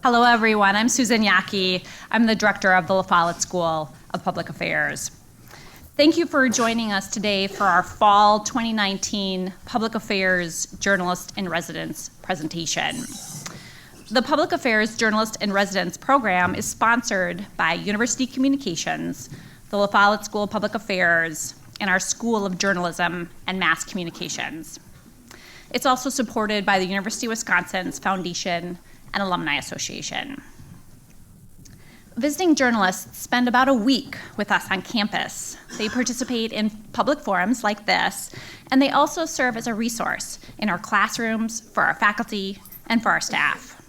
Hello, everyone. I'm Susan Yaki. I'm the director of the La Follette School of Public Affairs. Thank you for joining us today for our Fall 2019 Public Affairs Journalist in Residence presentation. The Public Affairs Journalist in Residence program is sponsored by University Communications, the La Follette School of Public Affairs, and our School of Journalism and Mass Communications. It's also supported by the University of Wisconsin's Foundation and Alumni Association. Visiting journalists spend about a week with us on campus. They participate in public forums like this, and they also serve as a resource in our classrooms, for our faculty, and for our staff.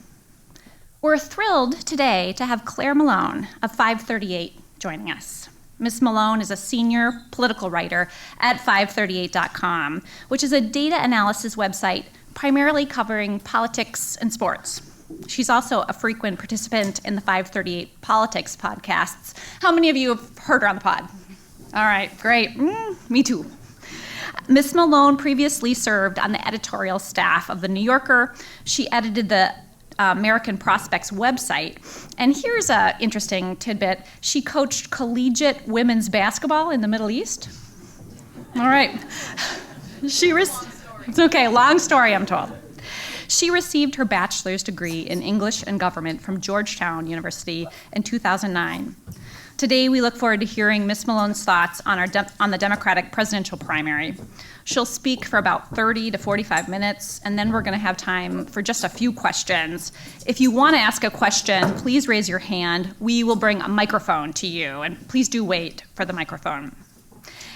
We're thrilled today to have Clare Malone of 538 joining us. Ms. Malone is a senior political writer at 538.com, which is a data analysis website primarily covering politics and sports. She's also a frequent participant in the 538 Politics podcasts. How many of you have heard her on the pod? All right, great. Me too. Ms. Malone previously served on the editorial staff of The New Yorker. She edited the American Prospects website. And here's an interesting tidbit. She coached collegiate women's basketball in the Middle East. All right. It's okay, long story, I'm told. She received her bachelor's degree in English and Government from Georgetown University in 2009. Today, we look forward to hearing Ms. Malone's thoughts on the Democratic presidential primary. She'll speak for about 30 to 45 minutes, and then we're going to have time for just a few questions. If you want to ask a question, please raise your hand. We will bring a microphone to you, and please do wait for the microphone.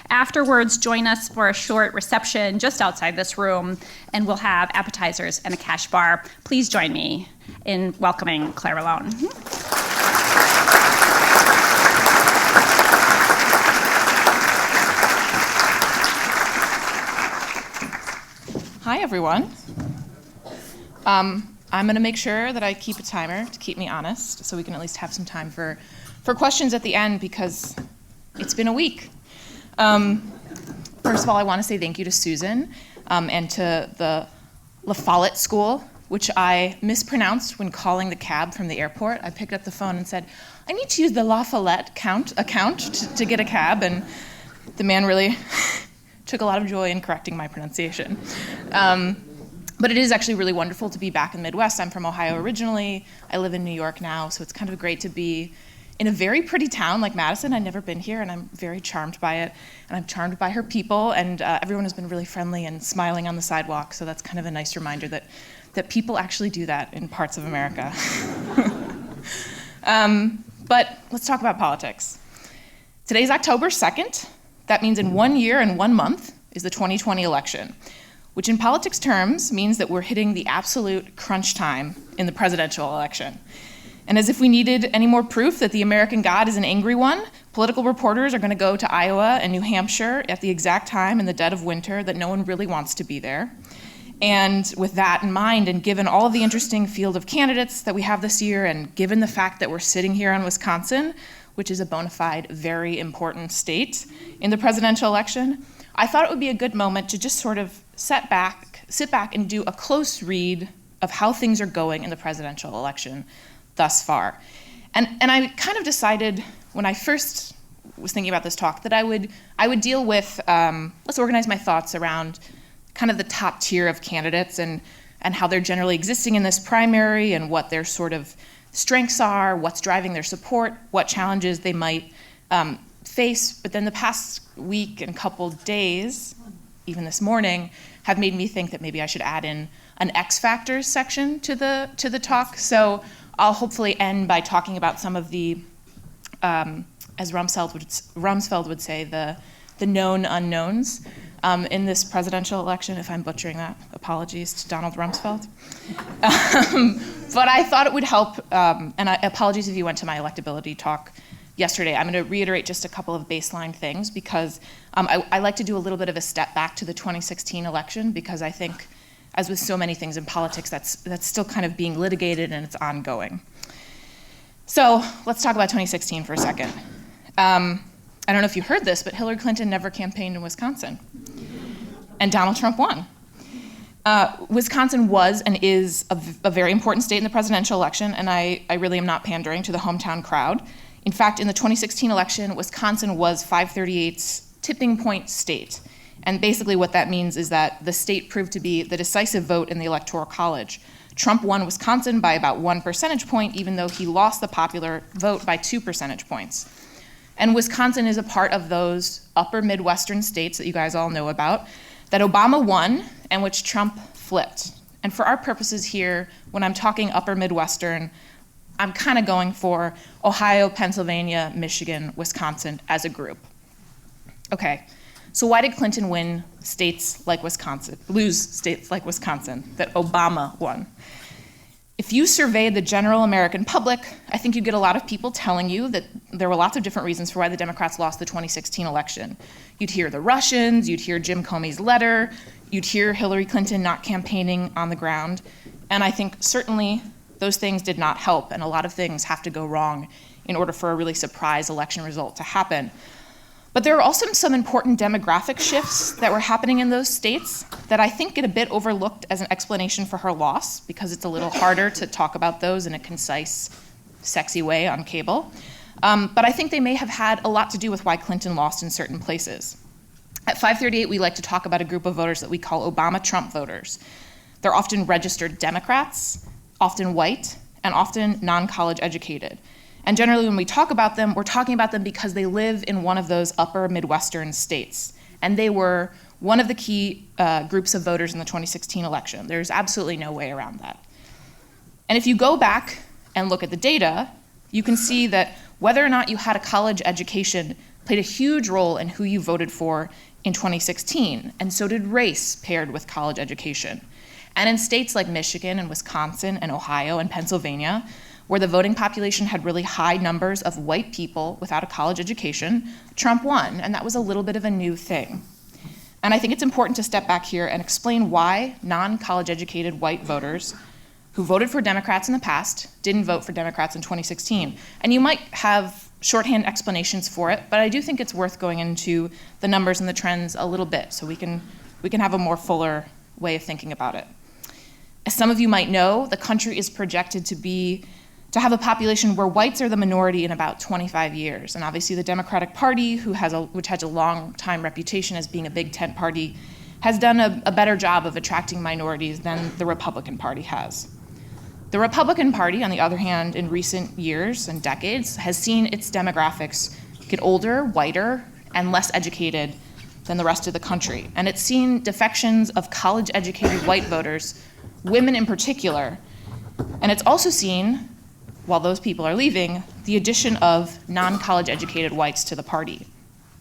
Afterwards, join us for a short reception just outside this room, and we'll have appetizers and a cash bar. Please join me in welcoming Clare Malone. Hi, everyone. I'm going to make sure that I keep a timer to keep me honest, so we can at least have some time for questions at the end, because it's been a week. First of all, I want to say thank you to Susan and to the La Follette School, which I mispronounced when calling the cab from the airport. I picked up the phone and said, I need to use the La Follette account to get a cab, and the man really took a lot of joy in correcting my pronunciation. But it is actually really wonderful to be back in the Midwest. I'm from Ohio originally. I live in New York now, so it's kind of great to be in a very pretty town like Madison. I've never been here, and I'm very charmed by it. And I'm charmed by her people, and everyone has been really friendly and smiling on the sidewalk, so that's kind of a nice reminder that people actually do that in parts of America. But let's talk about politics. Today's October 2nd. That means in 1 year and 1 month is the 2020 election, which in politics terms means that we're hitting the absolute crunch time in the presidential election. And as if we needed any more proof that the American God is an angry one, political reporters are going to go to Iowa and New Hampshire at the exact time in the dead of winter that no one really wants to be there. And with that in mind, and given all of the interesting field of candidates that we have this year, and given the fact that we're sitting here in Wisconsin, which is a bona fide, very important state in the presidential election, I thought it would be a good moment to just sort of sit back and do a close read of how things are going in the presidential election thus far. And I kind of decided when I first was thinking about this talk that I would deal with, let's organize my thoughts around kind of the top tier of candidates and how they're generally existing in this primary and what their sort of strengths are, what's driving their support, what challenges they might face. But then the past week and couple days, even this morning, have made me think that maybe I should add in an X factors section to the talk. So I'll hopefully end by talking about some of the, as Rumsfeld would say, the known unknowns in this presidential election. If I'm butchering that, apologies to Donald Rumsfeld. But I thought it would help, and apologies if you went to my electability talk yesterday. I'm going to reiterate just a couple of baseline things because I like to do a little bit of a step back to the 2016 election because I think, as with so many things in politics, that's still kind of being litigated and it's ongoing. So let's talk about 2016 for a second. I don't know if you heard this, but Hillary Clinton never campaigned in Wisconsin, and Donald Trump won. Wisconsin was and is a very important state in the presidential election, and I really am not pandering to the hometown crowd. In fact, in the 2016 election, Wisconsin was 538's tipping point state. And basically what that means is that the state proved to be the decisive vote in the Electoral College. Trump won Wisconsin by about 1 percentage point, even though he lost the popular vote by 2 percentage points. And Wisconsin is a part of those upper Midwestern states that you guys all know about, that Obama won and which Trump flipped. And for our purposes here, when I'm talking upper Midwestern, I'm kind of going for Ohio, Pennsylvania, Michigan, Wisconsin as a group. Okay, so why did Clinton lose states like Wisconsin that Obama won? If you survey the general American public, I think you'd get a lot of people telling you that there were lots of different reasons for why the Democrats lost the 2016 election. You'd hear the Russians, you'd hear Jim Comey's letter, you'd hear Hillary Clinton not campaigning on the ground, and I think certainly those things did not help, and a lot of things have to go wrong in order for a really surprise election result to happen. But there are also some important demographic shifts that were happening in those states that I think get a bit overlooked as an explanation for her loss, because it's a little harder to talk about those in a concise, sexy way on cable. But I think they may have had a lot to do with why Clinton lost in certain places. At 538, we like to talk about a group of voters that we call Obama-Trump voters. They're often registered Democrats, often white, and often non-college educated. And generally when we talk about them, we're talking about them because they live in one of those upper Midwestern states. And they were one of the key groups of voters in the 2016 election. There's absolutely no way around that. And if you go back and look at the data, you can see that whether or not you had a college education played a huge role in who you voted for in 2016, and so did race paired with college education. And in states like Michigan and Wisconsin and Ohio and Pennsylvania, where the voting population had really high numbers of white people without a college education, Trump won, and that was a little bit of a new thing. And I think it's important to step back here and explain why non-college educated white voters who voted for Democrats in the past didn't vote for Democrats in 2016. And you might have shorthand explanations for it, but I do think it's worth going into the numbers and the trends a little bit so we can have a more fuller way of thinking about it. As some of you might know, the country is projected to have a population where whites are the minority in about 25 years. And obviously the Democratic Party, which has a long time reputation as being a big tent party, has done a better job of attracting minorities than the Republican Party has. The Republican Party, on the other hand, in recent years and decades, has seen its demographics get older, whiter, and less educated than the rest of the country. And it's seen defections of college-educated white voters, women in particular, and it's also seen, while those people are leaving, the addition of non-college educated whites to the party.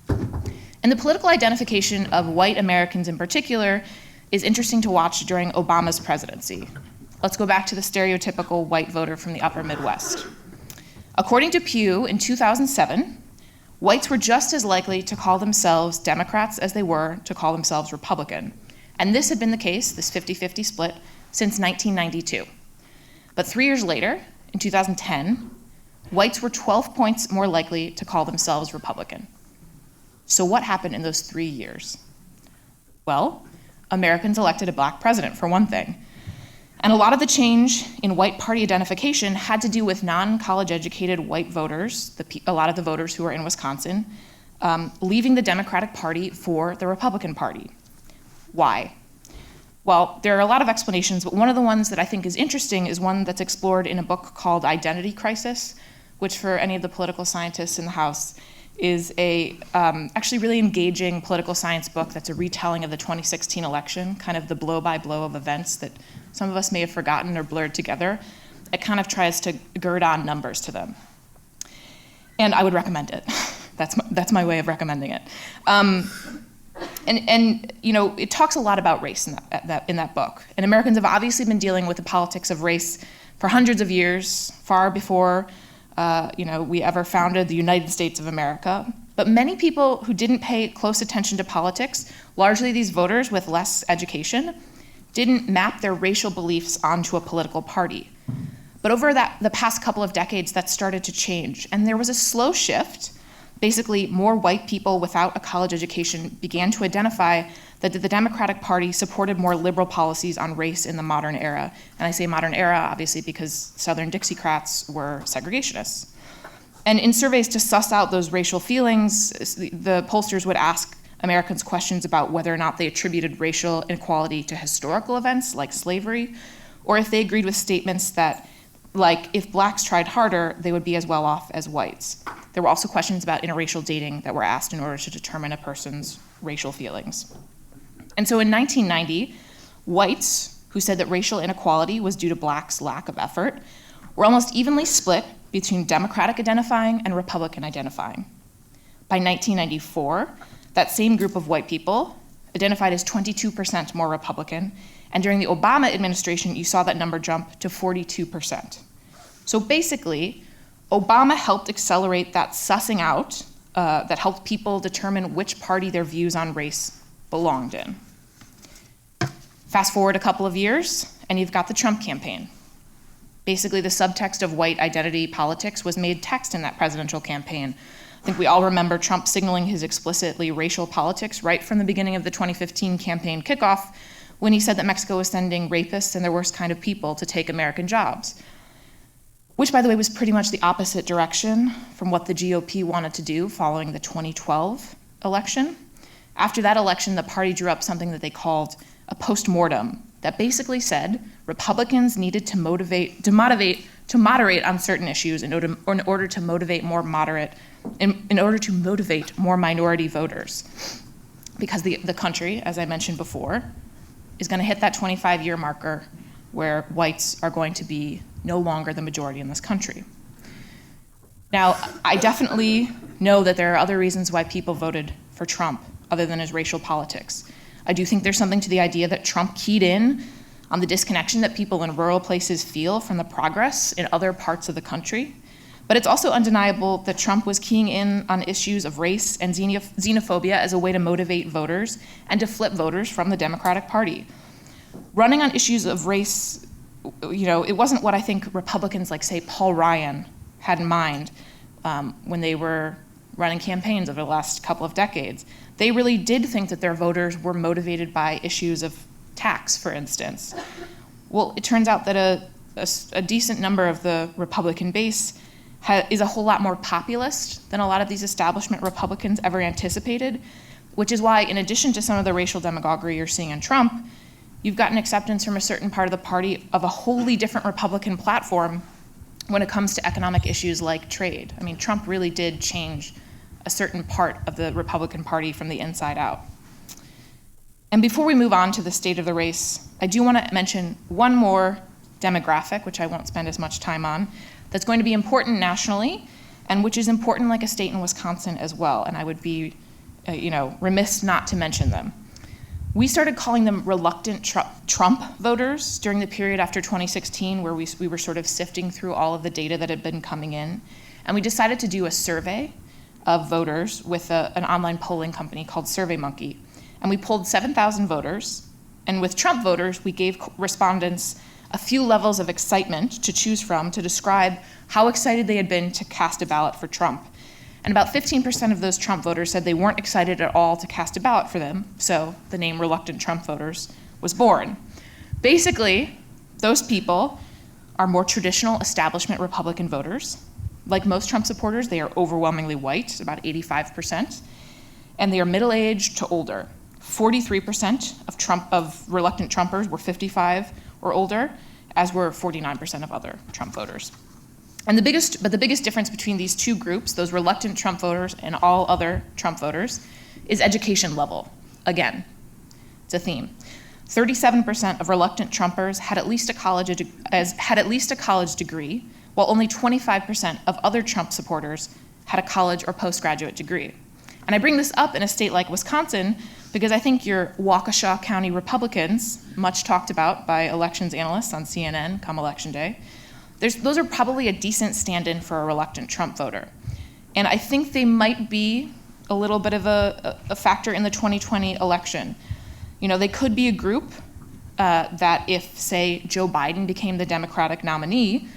And the political identification of white Americans in particular is interesting to watch during Obama's presidency. Let's go back to the stereotypical white voter from the upper Midwest. According to Pew, in 2007, whites were just as likely to call themselves Democrats as they were to call themselves Republican. And this had been the case, this 50-50 split, since 1992. But 3 years later, in 2010, whites were 12 points more likely to call themselves Republican. So what happened in those 3 years? Well, Americans elected a black president, for one thing. And a lot of the change in white party identification had to do with non-college educated white voters, a lot of the voters who are in Wisconsin, leaving the Democratic Party for the Republican Party. Why? Well, there are a lot of explanations, but one of the ones that I think is interesting is one that's explored in a book called Identity Crisis, which for any of the political scientists in the House is a actually really engaging political science book that's a retelling of the 2016 election, kind of the blow-by-blow of events that some of us may have forgotten or blurred together. It kind of tries to gird on numbers to them. And I would recommend it. That's my way of recommending it. And you know, it talks a lot about race in that book. And Americans have obviously been dealing with the politics of race for hundreds of years, far before we ever founded the United States of America. But many people who didn't pay close attention to politics, largely these voters with less education, didn't map their racial beliefs onto a political party. But over the past couple of decades, that started to change. And there was a slow shift, Basically, more white people without a college education began to identify that the Democratic Party supported more liberal policies on race in the modern era. And I say modern era, obviously, because Southern Dixiecrats were segregationists. And in surveys to suss out those racial feelings, the pollsters would ask Americans questions about whether or not they attributed racial inequality to historical events like slavery, or if they agreed with statements that, like, if blacks tried harder, they would be as well off as whites. There were also questions about interracial dating that were asked in order to determine a person's racial feelings. And so in 1990, whites who said that racial inequality was due to blacks' lack of effort were almost evenly split between Democratic identifying and Republican identifying. By 1994, that same group of white people identified as 22% more Republican, and during the Obama administration, you saw that number jump to 42%. So basically, Obama helped accelerate that sussing out that helped people determine which party their views on race belonged in. Fast forward a couple of years, and you've got the Trump campaign. Basically, the subtext of white identity politics was made text in that presidential campaign. I think we all remember Trump signaling his explicitly racial politics right from the beginning of the 2015 campaign kickoff when he said that Mexico was sending rapists and their worst kind of people to take American jobs, which, by the way, was pretty much the opposite direction from what the GOP wanted to do following the 2012 election. After that election, the party drew up something that they called a postmortem that basically said Republicans needed to moderate on certain issues in order to motivate more minority voters. Because the country, as I mentioned before, is going to hit that 25-year marker where whites are going to be no longer the majority in this country. Now, I definitely know that there are other reasons why people voted for Trump other than his racial politics. I do think there's something to the idea that Trump keyed in on the disconnection that people in rural places feel from the progress in other parts of the country. But it's also undeniable that Trump was keying in on issues of race and xenophobia as a way to motivate voters and to flip voters from the Democratic Party. Running on issues of race, it wasn't what I think Republicans like, say, Paul Ryan had in mind when they were running campaigns over the last couple of decades. They really did think that their voters were motivated by issues of tax, for instance. Well, it turns out that a decent number of the Republican base is a whole lot more populist than a lot of these establishment Republicans ever anticipated, which is why, in addition to some of the racial demagoguery you're seeing in Trump, you've gotten acceptance from a certain part of the party of a wholly different Republican platform when it comes to economic issues like trade. I mean, Trump really did change a certain part of the Republican Party from the inside out. And before we move on to the state of the race, I do want to mention one more demographic, which I won't spend as much time on, that's going to be important nationally, and which is important like a state in Wisconsin as well, and I would be remiss not to mention them. We started calling them reluctant Trump voters during the period after 2016, where we were sort of sifting through all of the data that had been coming in, and we decided to do a survey of voters with an online polling company called SurveyMonkey. And we polled 7,000 voters, and with Trump voters, we gave respondents a few levels of excitement to choose from to describe how excited they had been to cast a ballot for Trump. And about 15% of those Trump voters said they weren't excited at all to cast a ballot for them, so the name Reluctant Trump Voters was born. Basically, those people are more traditional establishment Republican voters. Like most Trump supporters, they are overwhelmingly white, about 85%, and they are middle-aged to older. 43% of reluctant Trumpers were 55 or older, as were 49% of other Trump voters. And the biggest difference between these two groups, those reluctant Trump voters and all other Trump voters, is education level. Again, it's a theme. 37% of reluctant Trumpers had at least a college degree, while only 25% of other Trump supporters had a college or postgraduate degree. And I bring this up in a state like Wisconsin because I think your Waukesha County Republicans, much talked about by elections analysts on CNN come election day, those are probably a decent stand-in for a reluctant Trump voter. And I think they might be a little bit of a factor in the 2020 election. They could be a group that if, say, Joe Biden became the Democratic nominee,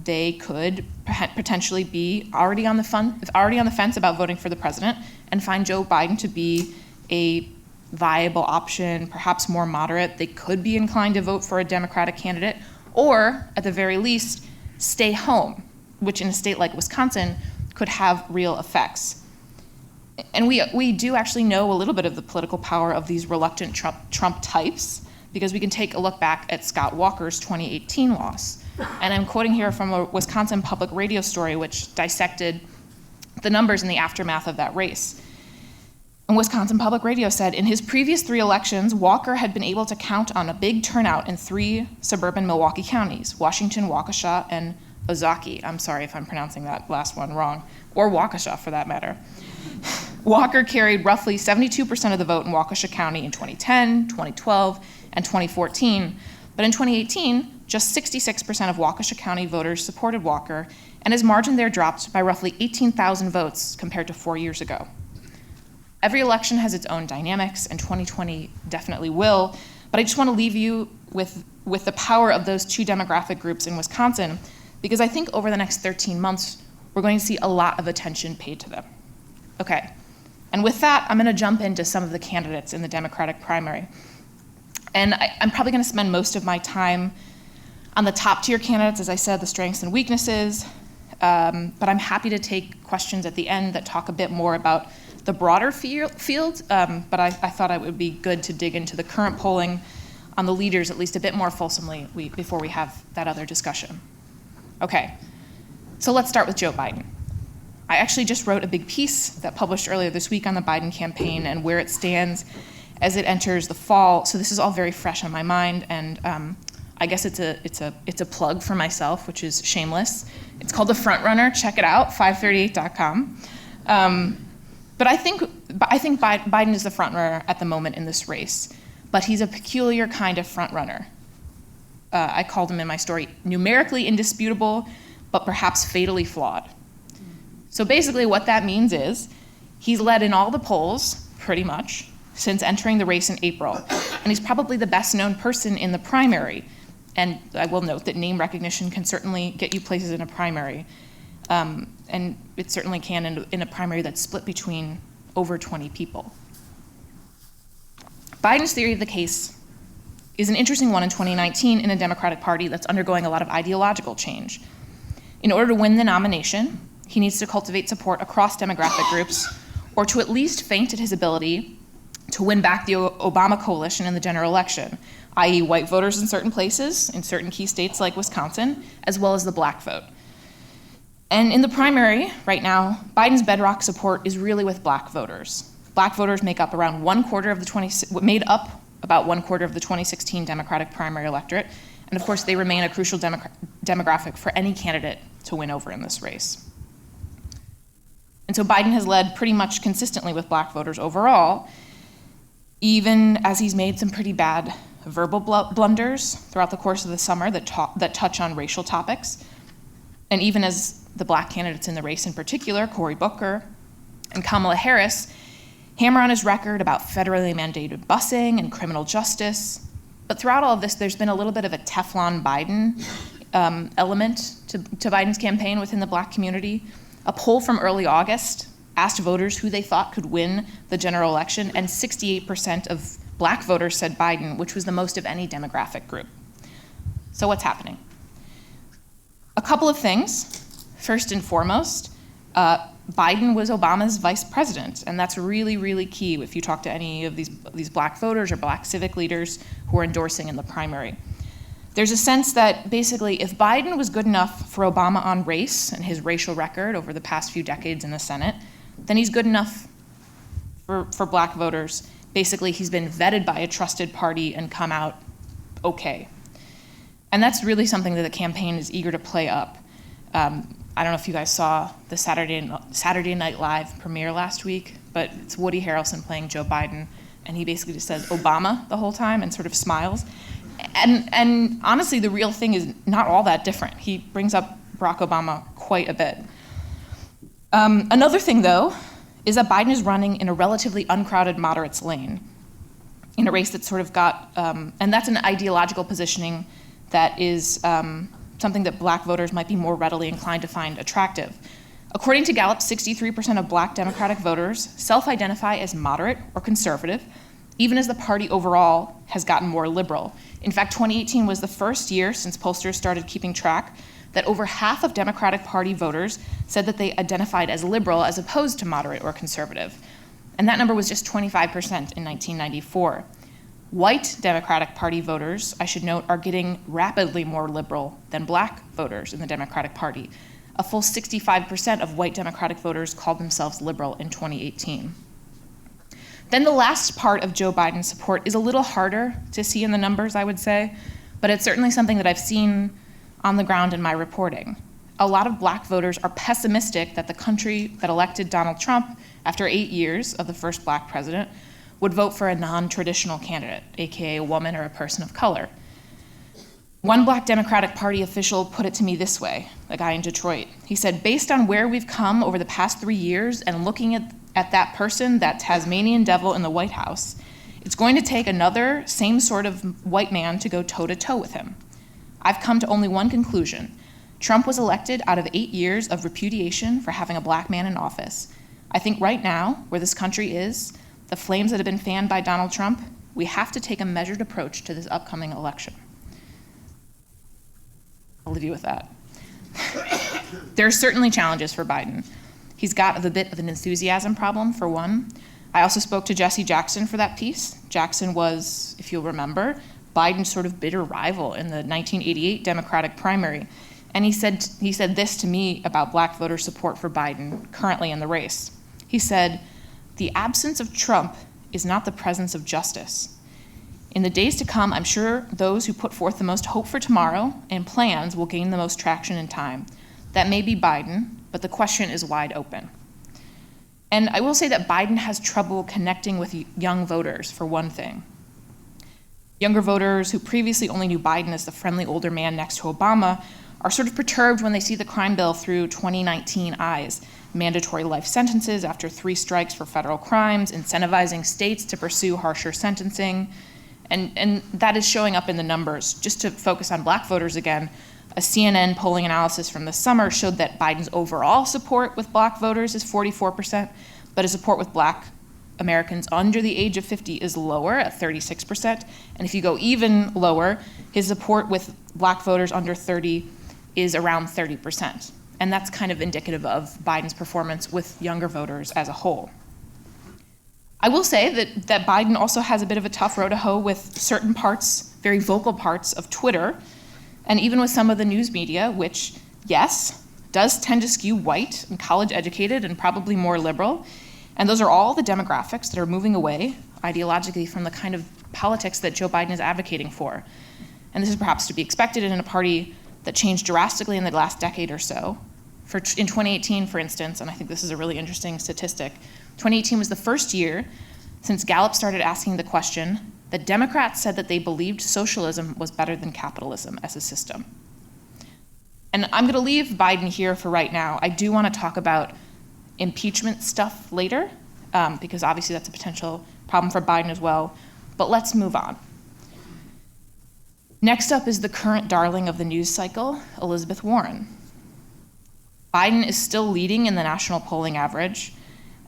they could potentially be already on the fence about voting for the president and find Joe Biden to be a viable option, perhaps more moderate. They could be inclined to vote for a Democratic candidate, or at the very least, stay home, which in a state like Wisconsin could have real effects. And we do actually know a little bit of the political power of these reluctant Trump types, because we can take a look back at Scott Walker's 2018 loss. And I'm quoting here from a Wisconsin public radio story which dissected the numbers in the aftermath of that race. And Wisconsin Public Radio said, in his previous 3 elections, Walker had been able to count on a big turnout in 3 suburban Milwaukee counties, Washington, Waukesha, and Ozaukee. I'm sorry if I'm pronouncing that last one wrong, or Waukesha for that matter. Walker carried roughly 72% of the vote in Waukesha County in 2010, 2012, and 2014, but in 2018, just 66% of Waukesha County voters supported Walker, and his margin there dropped by roughly 18,000 votes compared to 4 years ago. Every election has its own dynamics, and 2020 definitely will, but I just want to leave you with the power of those 2 demographic groups in Wisconsin, because I think over the next 13 months, we're going to see a lot of attention paid to them. Okay, and with that, I'm going to jump into some of the candidates in the Democratic primary. And I'm probably going to spend most of my time on the top tier candidates, as I said, the strengths and weaknesses, but I'm happy to take questions at the end that talk a bit more about the broader field, but I thought it would be good to dig into the current polling on the leaders at least a bit more fulsomely before we have that other discussion. Okay, so let's start with Joe Biden. I actually just wrote a big piece that published earlier this week on the Biden campaign and where it stands as it enters the fall. So this is all very fresh on my mind, and I guess it's a plug for myself, which is shameless. It's called The Front Runner. Check it out, 538.com. But I think Biden is the front runner at the moment in this race, but he's a peculiar kind of front runner. I called him in my story numerically indisputable, but perhaps fatally flawed. So basically what that means is he's led in all the polls, pretty much, since entering the race in April, and he's probably the best known person in the primary. And I will note that name recognition can certainly get you places in a primary. And it certainly can in a primary that's split between over 20 people. Biden's theory of the case is an interesting one in 2019 in a Democratic Party that's undergoing a lot of ideological change. In order to win the nomination, he needs to cultivate support across demographic groups, or to at least feint at his ability to win back the Obama coalition in the general election, i.e. white voters in certain places, in certain key states like Wisconsin, as well as the black vote. And in the primary right now, Biden's bedrock support is really with black voters. Black voters made up about one quarter of the 2016 Democratic primary electorate, and of course they remain a crucial demographic for any candidate to win over in this race. And so Biden has led pretty much consistently with black voters overall, even as he's made some pretty bad verbal blunders throughout the course of the summer that touch on racial topics. And even as the black candidates in the race in particular, Cory Booker and Kamala Harris, hammer on his record about federally mandated busing and criminal justice. But throughout all of this, there's been a little bit of a Teflon Biden element to Biden's campaign within the black community. A poll from early August asked voters who they thought could win the general election, and 68% of black voters said Biden, which was the most of any demographic group. So what's happening? A couple of things. First and foremost, Biden was Obama's vice president, and that's really, really key if you talk to any of these black voters or black civic leaders who are endorsing in the primary. There's a sense that basically if Biden was good enough for Obama on race and his racial record over the past few decades in the Senate, then he's good enough for black voters. Basically, he's been vetted by a trusted party and come out okay. And that's really something that the campaign is eager to play up. I don't know if you guys saw the Saturday Night Live premiere last week, but it's Woody Harrelson playing Joe Biden, and he basically just says Obama the whole time and sort of smiles. And honestly, the real thing is not all that different. He brings up Barack Obama quite a bit. Another thing, though, is that Biden is running in a relatively uncrowded moderates lane in a race that's sort of got, and that's an ideological positioning that is something that black voters might be more readily inclined to find attractive. According to Gallup, 63% of black Democratic voters self-identify as moderate or conservative, even as the party overall has gotten more liberal. In fact, 2018 was the first year since pollsters started keeping track that over half of Democratic Party voters said that they identified as liberal as opposed to moderate or conservative. And that number was just 25% in 1994. White Democratic Party voters, I should note, are getting rapidly more liberal than black voters in the Democratic Party. A full 65% of white Democratic voters called themselves liberal in 2018. Then the last part of Joe Biden's support is a little harder to see in the numbers, I would say, but it's certainly something that I've seen on the ground in my reporting. A lot of black voters are pessimistic that the country that elected Donald Trump after 8 years of the first black president would vote for a non-traditional candidate, aka a woman or a person of color. One black Democratic Party official put it to me this way, a guy in Detroit. He said, based on where we've come over the past 3 years and looking at that person, that Tasmanian devil in the White House, it's going to take another same sort of white man to go toe-to-toe with him. I've come to only one conclusion. Trump was elected out of 8 years of repudiation for having a black man in office. I think right now, where this country is, the flames that have been fanned by Donald Trump, we have to take a measured approach to this upcoming election. I'll leave you with that. There are certainly challenges for Biden. He's got a bit of an enthusiasm problem, for one. I also spoke to Jesse Jackson for that piece. Jackson was, if you'll remember, Biden's sort of bitter rival in the 1988 Democratic primary. And he said this to me about black voter support for Biden currently in the race. He said, the absence of Trump is not the presence of justice. In the days to come, I'm sure those who put forth the most hope for tomorrow and plans will gain the most traction in time. That may be Biden, but the question is wide open. And I will say that Biden has trouble connecting with young voters, for one thing. Younger voters who previously only knew Biden as the friendly older man next to Obama are sort of perturbed when they see the crime bill through 2019 eyes. Mandatory life sentences after 3 strikes for federal crimes, incentivizing states to pursue harsher sentencing. And that is showing up in the numbers. Just to focus on black voters again, a CNN polling analysis from the summer showed that Biden's overall support with black voters is 44%, but his support with black Americans under the age of 50 is lower at 36%. And if you go even lower, his support with black voters under 30 is around 30%. And that's kind of indicative of Biden's performance with younger voters as a whole. I will say that Biden also has a bit of a tough row to hoe with certain parts, very vocal parts of Twitter, and even with some of the news media, which, yes, does tend to skew white and college educated and probably more liberal. And those are all the demographics that are moving away ideologically from the kind of politics that Joe Biden is advocating for. And this is perhaps to be expected in a party that changed drastically in the last decade or so. In 2018, for instance, and I think this is a really interesting statistic, 2018 was the first year since Gallup started asking the question that Democrats said that they believed socialism was better than capitalism as a system. And I'm going to leave Biden here for right now. I do want to talk about impeachment stuff later, because obviously that's a potential problem for Biden as well. But let's move on. Next up is the current darling of the news cycle, Elizabeth Warren. Biden is still leading in the national polling average,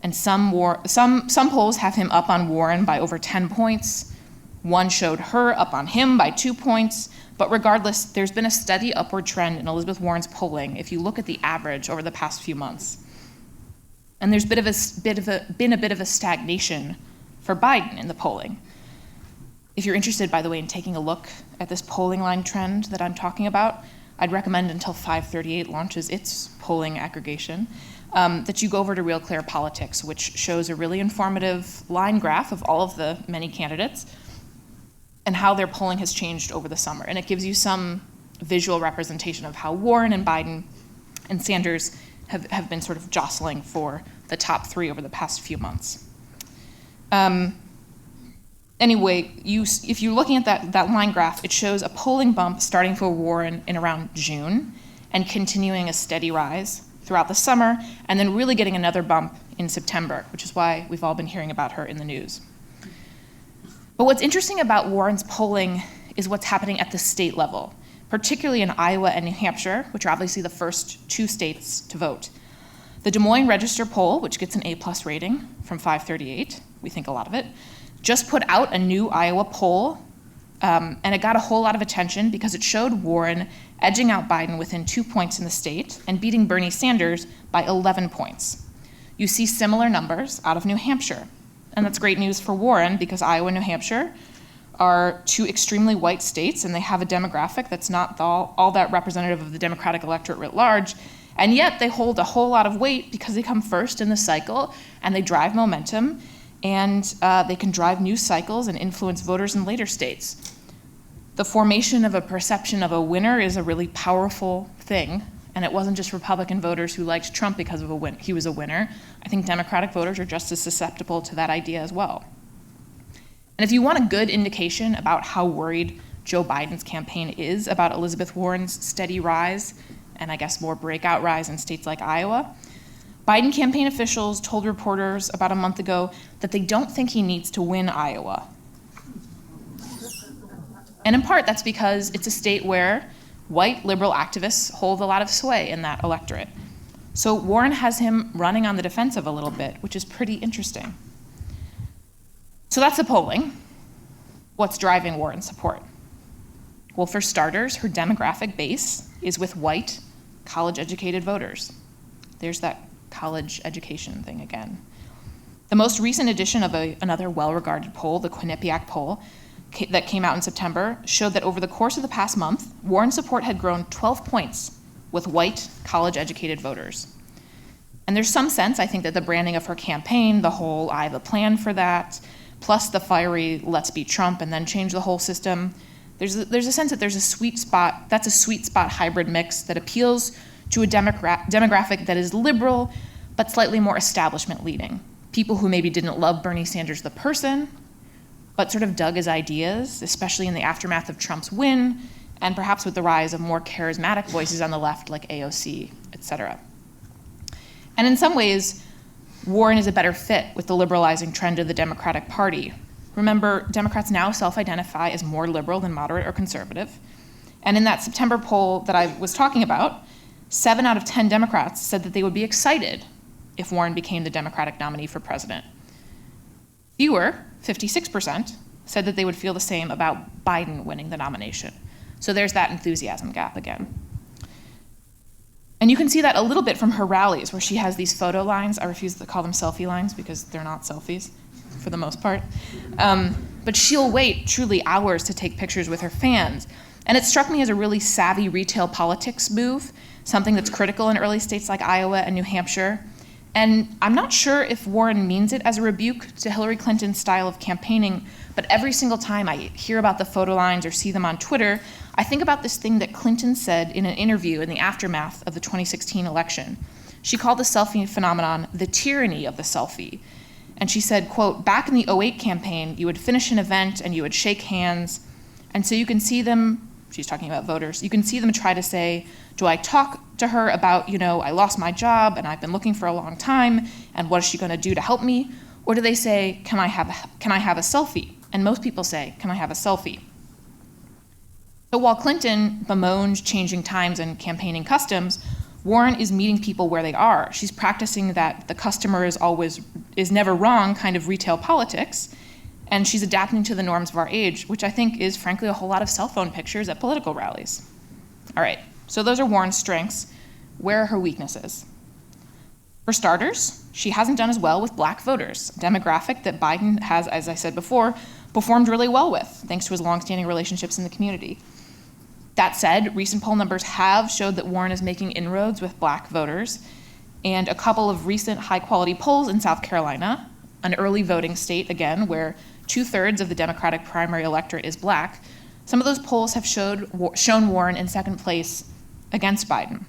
and some polls have him up on Warren by over 10 points. One showed her up on him by 2 points. But regardless, there's been a steady upward trend in Elizabeth Warren's polling if you look at the average over the past few months. And there's been a bit of a stagnation for Biden in the polling. If you're interested, by the way, in taking a look at this polling line trend that I'm talking about, I'd recommend until 538 launches its polling aggregation, that you go over to Real Clear Politics, which shows a really informative line graph of all of the many candidates and how their polling has changed over the summer. And it gives you some visual representation of how Warren and Biden and Sanders have been sort of jostling for the top 3 over the past few months. Anyway, if you're looking at that line graph, it shows a polling bump starting for Warren in around June and continuing a steady rise throughout the summer, and then really getting another bump in September, which is why we've all been hearing about her in the news. But what's interesting about Warren's polling is what's happening at the state level, particularly in Iowa and New Hampshire, which are obviously the first two states to vote. The Des Moines Register poll, which gets an A+ rating from 538, we think a lot of it, just put out a new Iowa poll, and it got a whole lot of attention because it showed Warren edging out Biden within 2 points in the state and beating Bernie Sanders by 11 points. You see similar numbers out of New Hampshire, and that's great news for Warren because Iowa and New Hampshire are two extremely white states, and they have a demographic that's not all that representative of the Democratic electorate writ large, and yet they hold a whole lot of weight because they come first in the cycle, and they drive momentum, and they can drive news cycles and influence voters in later states. The formation of a perception of a winner is a really powerful thing, and it wasn't just Republican voters who liked Trump because of he was a winner. I think Democratic voters are just as susceptible to that idea as well. And if you want a good indication about how worried Joe Biden's campaign is about Elizabeth Warren's steady rise, and I guess more breakout rise in states like Iowa, Biden campaign officials told reporters about a month ago that they don't think he needs to win Iowa. And in part, that's because it's a state where white liberal activists hold a lot of sway in that electorate. So Warren has him running on the defensive a little bit, which is pretty interesting. So that's the polling. What's driving Warren's support? Well, for starters, her demographic base is with white, college-educated voters. There's that college education thing again. The most recent edition of another well-regarded poll, the Quinnipiac poll, that came out in September, showed that over the course of the past month, Warren's support had grown 12 points with white, college-educated voters. And there's some sense, I think, that the branding of her campaign, the whole I have a plan for that, plus the fiery let's beat Trump and then change the whole system, there's a sense that there's a sweet spot, that's a sweet spot hybrid mix that appeals to a demographic that is liberal, but slightly more establishment leaning. People who maybe didn't love Bernie Sanders the person, but sort of dug his ideas, especially in the aftermath of Trump's win, and perhaps with the rise of more charismatic voices on the left like AOC, et cetera. And in some ways, Warren is a better fit with the liberalizing trend of the Democratic Party. Remember, Democrats now self-identify as more liberal than moderate or conservative. And in that September poll that I was talking about, 7 out of 10 Democrats said that they would be excited if Warren became the Democratic nominee for president. Fewer, 56%, said that they would feel the same about Biden winning the nomination. So there's that enthusiasm gap again. And you can see that a little bit from her rallies, where she has these photo lines. I refuse to call them selfie lines because they're not selfies, for the most part. But she'll wait truly hours to take pictures with her fans. And it struck me as a really savvy retail politics move, something that's critical in early states like Iowa and New Hampshire. And I'm not sure if Warren means it as a rebuke to Hillary Clinton's style of campaigning, but every single time I hear about the photo lines or see them on Twitter, I think about this thing that Clinton said in an interview in the aftermath of the 2016 election. She called the selfie phenomenon the tyranny of the selfie. And she said, quote, back in the 2008 campaign, you would finish an event and you would shake hands. And so you can see them, she's talking about voters, you can see them try to say, do I talk to her about, I lost my job and I've been looking for a long time, and what is she going to do to help me? Or do they say, can I have a selfie? And most people say, can I have a selfie? So while Clinton bemoaned changing times and campaigning customs, Warren is meeting people where they are. She's practicing that the customer is never wrong kind of retail politics, and she's adapting to the norms of our age, which I think is frankly a whole lot of cell phone pictures at political rallies. All right, so those are Warren's strengths. Where are her weaknesses? For starters, she hasn't done as well with black voters, a demographic that Biden has, as I said before, performed really well with, thanks to his longstanding relationships in the community. That said, recent poll numbers have showed that Warren is making inroads with black voters, and a couple of recent high-quality polls in South Carolina, an early voting state, again, where 2/3 of the Democratic primary electorate is black, some of those polls have shown Warren in second place against Biden.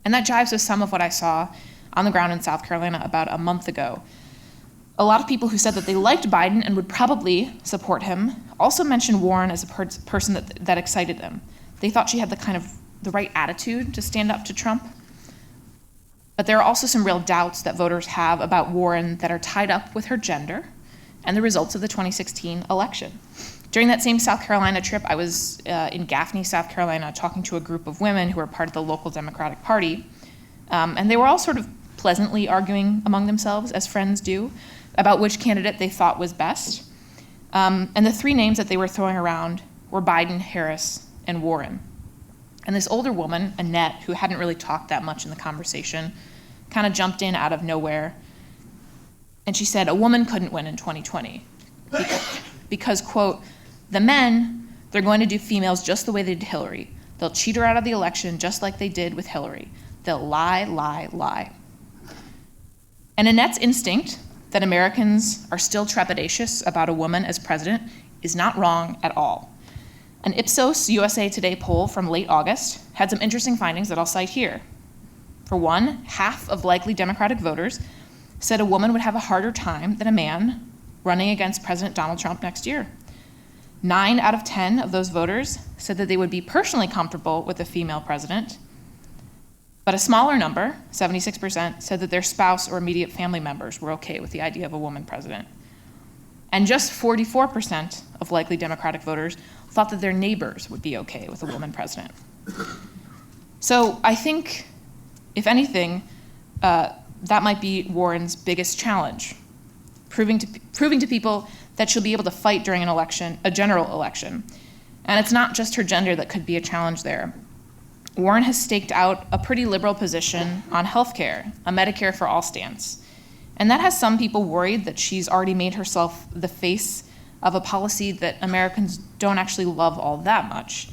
And that jives with some of what I saw on the ground in South Carolina about a month ago. A lot of people who said that they liked Biden and would probably support him also mentioned Warren as a person that excited them. They thought she had the right attitude to stand up to Trump. But there are also some real doubts that voters have about Warren that are tied up with her gender and the results of the 2016 election. During that same South Carolina trip, I was in Gaffney, South Carolina, talking to a group of women who were part of the local Democratic Party. And they were all sort of pleasantly arguing among themselves, as friends do, about which candidate they thought was best. And the three names that they were throwing around were Biden, Harris, and Warren. And this older woman, Annette, who hadn't really talked that much in the conversation, kind of jumped in out of nowhere. And she said, a woman couldn't win in 2020 because, quote, the men, they're going to do females just the way they did Hillary. They'll cheat her out of the election just like they did with Hillary. They'll lie, lie, lie. And Annette's instinct that Americans are still trepidatious about a woman as president is not wrong at all. An Ipsos USA Today poll from late August had some interesting findings that I'll cite here. For one, half of likely Democratic voters said a woman would have a harder time than a man running against President Donald Trump next year. 9 out of 10 of those voters said that they would be personally comfortable with a female president, but a smaller number, 76%, said that their spouse or immediate family members were okay with the idea of a woman president. And just 44% of likely Democratic voters thought that their neighbors would be okay with a woman president. So I think, if anything, that might be Warren's biggest challenge, proving to people that she'll be able to fight during an election, a general election. And it's not just her gender that could be a challenge there. Warren has staked out a pretty liberal position on healthcare, a Medicare for all stance. And that has some people worried that she's already made herself the face of a policy that Americans don't actually love all that much.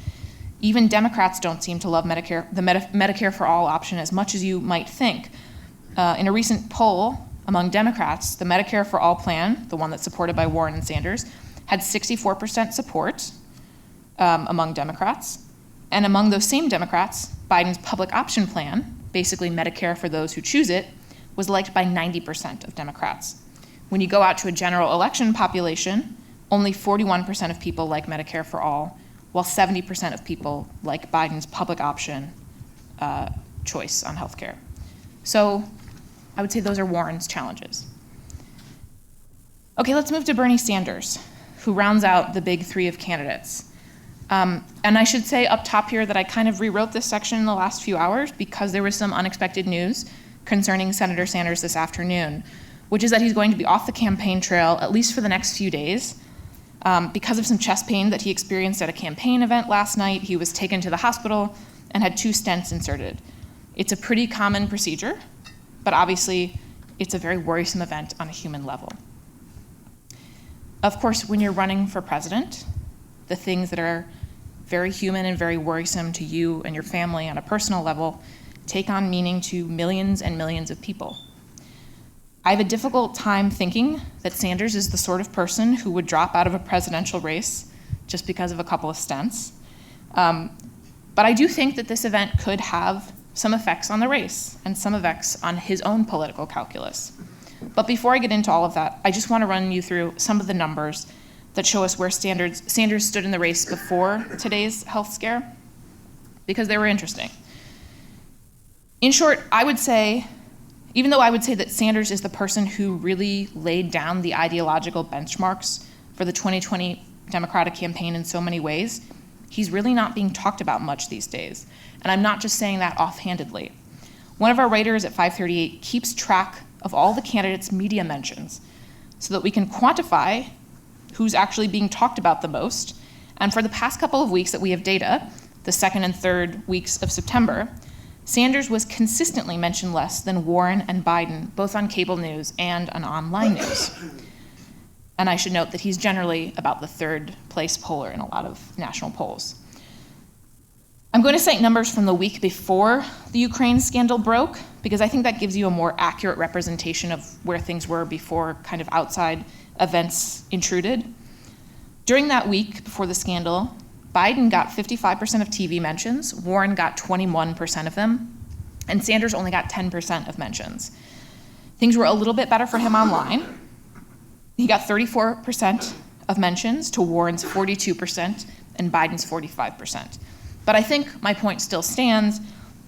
Even Democrats don't seem to love Medicare, the Medicare for all option as much as you might think. In a recent poll among Democrats, the Medicare for all plan, the one that's supported by Warren and Sanders, had 64% support among Democrats. And among those same Democrats, Biden's public option plan, basically Medicare for those who choose it, was liked by 90% of Democrats. When you go out to a general election population, only 41% of people like Medicare for all, while 70% of people like Biden's public option choice on healthcare. So I would say those are Warren's challenges. Okay, let's move to Bernie Sanders, who rounds out the big three of candidates. And I should say up top here that I kind of rewrote this section in the last few hours because there was some unexpected news concerning Senator Sanders this afternoon, which is that he's going to be off the campaign trail at least for the next few days. Because of some chest pain that he experienced at a campaign event last night, he was taken to the hospital and had 2 stents inserted. It's a pretty common procedure, but obviously it's a very worrisome event on a human level. Of course, when you're running for president, the things that are very human and very worrisome to you and your family on a personal level take on meaning to millions and millions of people. I have a difficult time thinking that Sanders is the sort of person who would drop out of a presidential race just because of a couple of stents. But I do think that this event could have some effects on the race and some effects on his own political calculus. But before I get into all of that, I just want to run you through some of the numbers that show us where Sanders stood in the race before today's health scare, because they were interesting. In short, I would say, even though I would say that Sanders is the person who really laid down the ideological benchmarks for the 2020 Democratic campaign in so many ways, he's really not being talked about much these days. And I'm not just saying that offhandedly. One of our writers at 538 keeps track of all the candidates' media mentions so that we can quantify who's actually being talked about the most. And for the past couple of weeks that we have data, the 2nd and 3rd weeks of September, Sanders was consistently mentioned less than Warren and Biden, both on cable news and on online news. And I should note that he's generally about the 3rd place poller in a lot of national polls. I'm going to cite numbers from the week before the Ukraine scandal broke, because I think that gives you a more accurate representation of where things were before kind of outside events intruded. During that week before the scandal, Biden got 55% of TV mentions, Warren got 21% of them, and Sanders only got 10% of mentions. Things were a little bit better for him online. He got 34% of mentions to Warren's 42% and Biden's 45%. But I think my point still stands.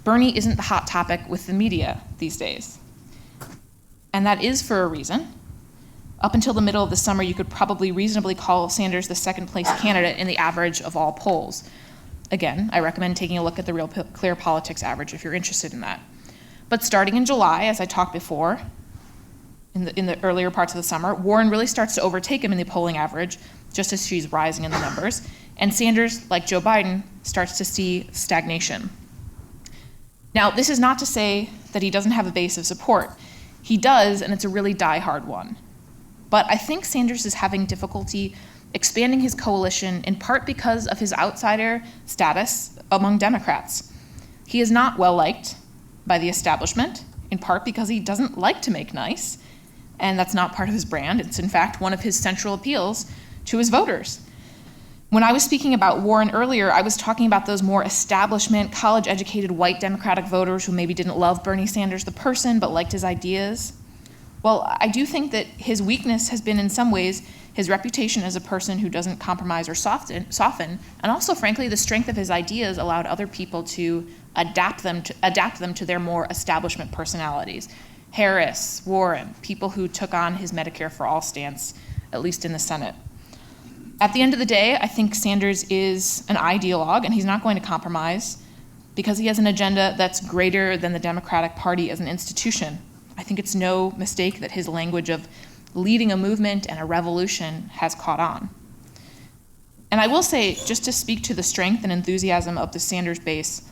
Bernie isn't the hot topic with the media these days. And that is for a reason. Up until the middle of the summer, you could probably reasonably call Sanders the second place candidate in the average of all polls. Again, I recommend taking a look at the Real Clear Politics average if you're interested in that. But starting in July, as I talked before, in the earlier parts of the summer, Warren really starts to overtake him in the polling average, just as she's rising in the numbers. And Sanders, like Joe Biden, starts to see stagnation. Now, this is not to say that he doesn't have a base of support. He does, and it's a really die-hard one. But I think Sanders is having difficulty expanding his coalition in part because of his outsider status among Democrats. He is not well-liked by the establishment, in part because he doesn't like to make nice, and that's not part of his brand. It's in fact one of his central appeals to his voters. When I was speaking about Warren earlier, I was talking about those more establishment, college-educated white Democratic voters who maybe didn't love Bernie Sanders the person but liked his ideas. Well, I do think that his weakness has been in some ways his reputation as a person who doesn't compromise or soften, and also, frankly, the strength of his ideas allowed other people to adapt them to their more establishment personalities. Harris, Warren, people who took on his Medicare for All stance, at least in the Senate. At the end of the day, I think Sanders is an ideologue, and he's not going to compromise because he has an agenda that's greater than the Democratic Party as an institution. I think it's no mistake that his language of leading a movement and a revolution has caught on. And I will say, just to speak to the strength and enthusiasm of the Sanders base,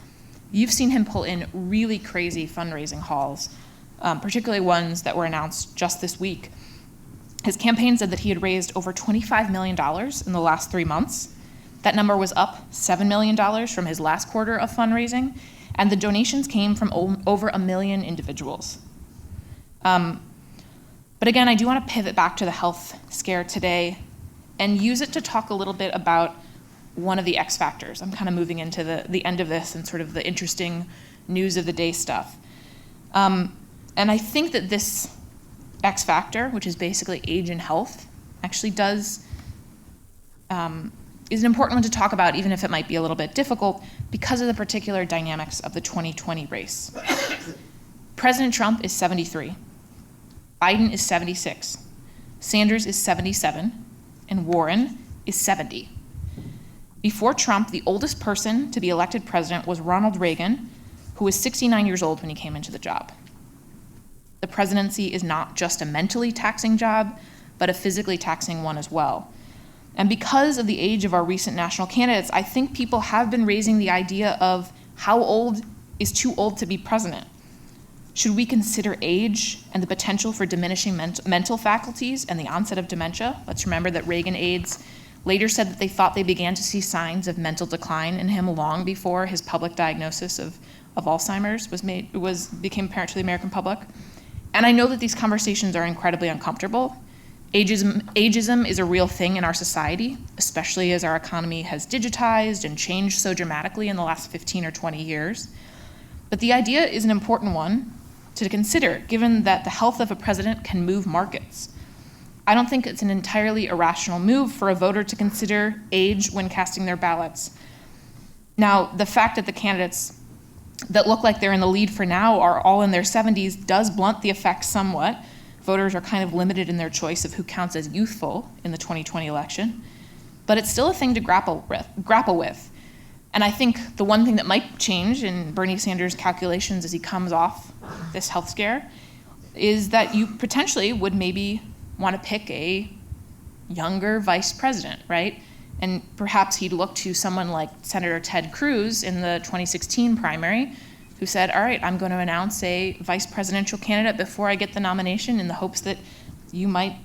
you've seen him pull in really crazy fundraising hauls, particularly ones that were announced just this week. His campaign said that he had raised over $25 million in the last 3 months. That number was up $7 million from his last quarter of fundraising, and the donations came from over 1 million individuals. But again, I do want to pivot back to the health scare today and use it to talk a little bit about one of the X factors. I'm kind of moving into the end of this and sort of the interesting news of the day stuff. And I think that this X factor, which is basically age and health, actually is an important one to talk about, even if it might be a little bit difficult, because of the particular dynamics of the 2020 race. President Trump is 73. Biden is 76. Sanders is 77. And Warren is 70. Before Trump, the oldest person to be elected president was Ronald Reagan, who was 69 years old when he came into the job. The presidency is not just a mentally taxing job, but a physically taxing one as well. And because of the age of our recent national candidates, I think people have been raising the idea of how old is too old to be president. Should we consider age and the potential for diminishing mental faculties and the onset of dementia? Let's remember that Reagan aides later said that they thought they began to see signs of mental decline in him long before his public diagnosis of Alzheimer's became apparent to the American public. And I know that these conversations are incredibly uncomfortable. Ageism is a real thing in our society, especially as our economy has digitized and changed so dramatically in the last 15 or 20 years. But the idea is an important one to consider, given that the health of a president can move markets. I don't think it's an entirely irrational move for a voter to consider age when casting their ballots. Now, the fact that the candidates that look like they're in the lead for now are all in their 70s does blunt the effect somewhat. Voters are kind of limited in their choice of who counts as youthful in the 2020 election. But it's still a thing to grapple with. And I think the one thing that might change in Bernie Sanders' calculations as he comes off this health scare is that you potentially would maybe want to pick a younger vice president, right? And perhaps he'd look to someone like Senator Ted Cruz in the 2016 primary, who said, all right, I'm going to announce a vice presidential candidate before I get the nomination in the hopes that you might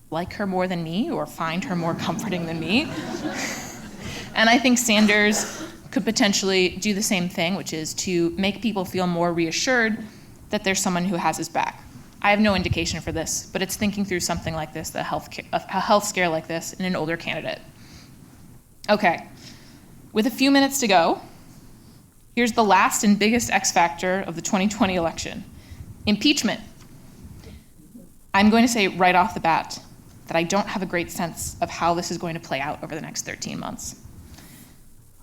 like her more than me or find her more comforting than me. And I think Sanders could potentially do the same thing, which is to make people feel more reassured that there's someone who has his back. I have no indication for this, but it's thinking through something like this, a health scare like this in an older candidate. Okay, with a few minutes to go, here's the last and biggest X factor of the 2020 election, impeachment. I'm going to say right off the bat that I don't have a great sense of how this is going to play out over the next 13 months.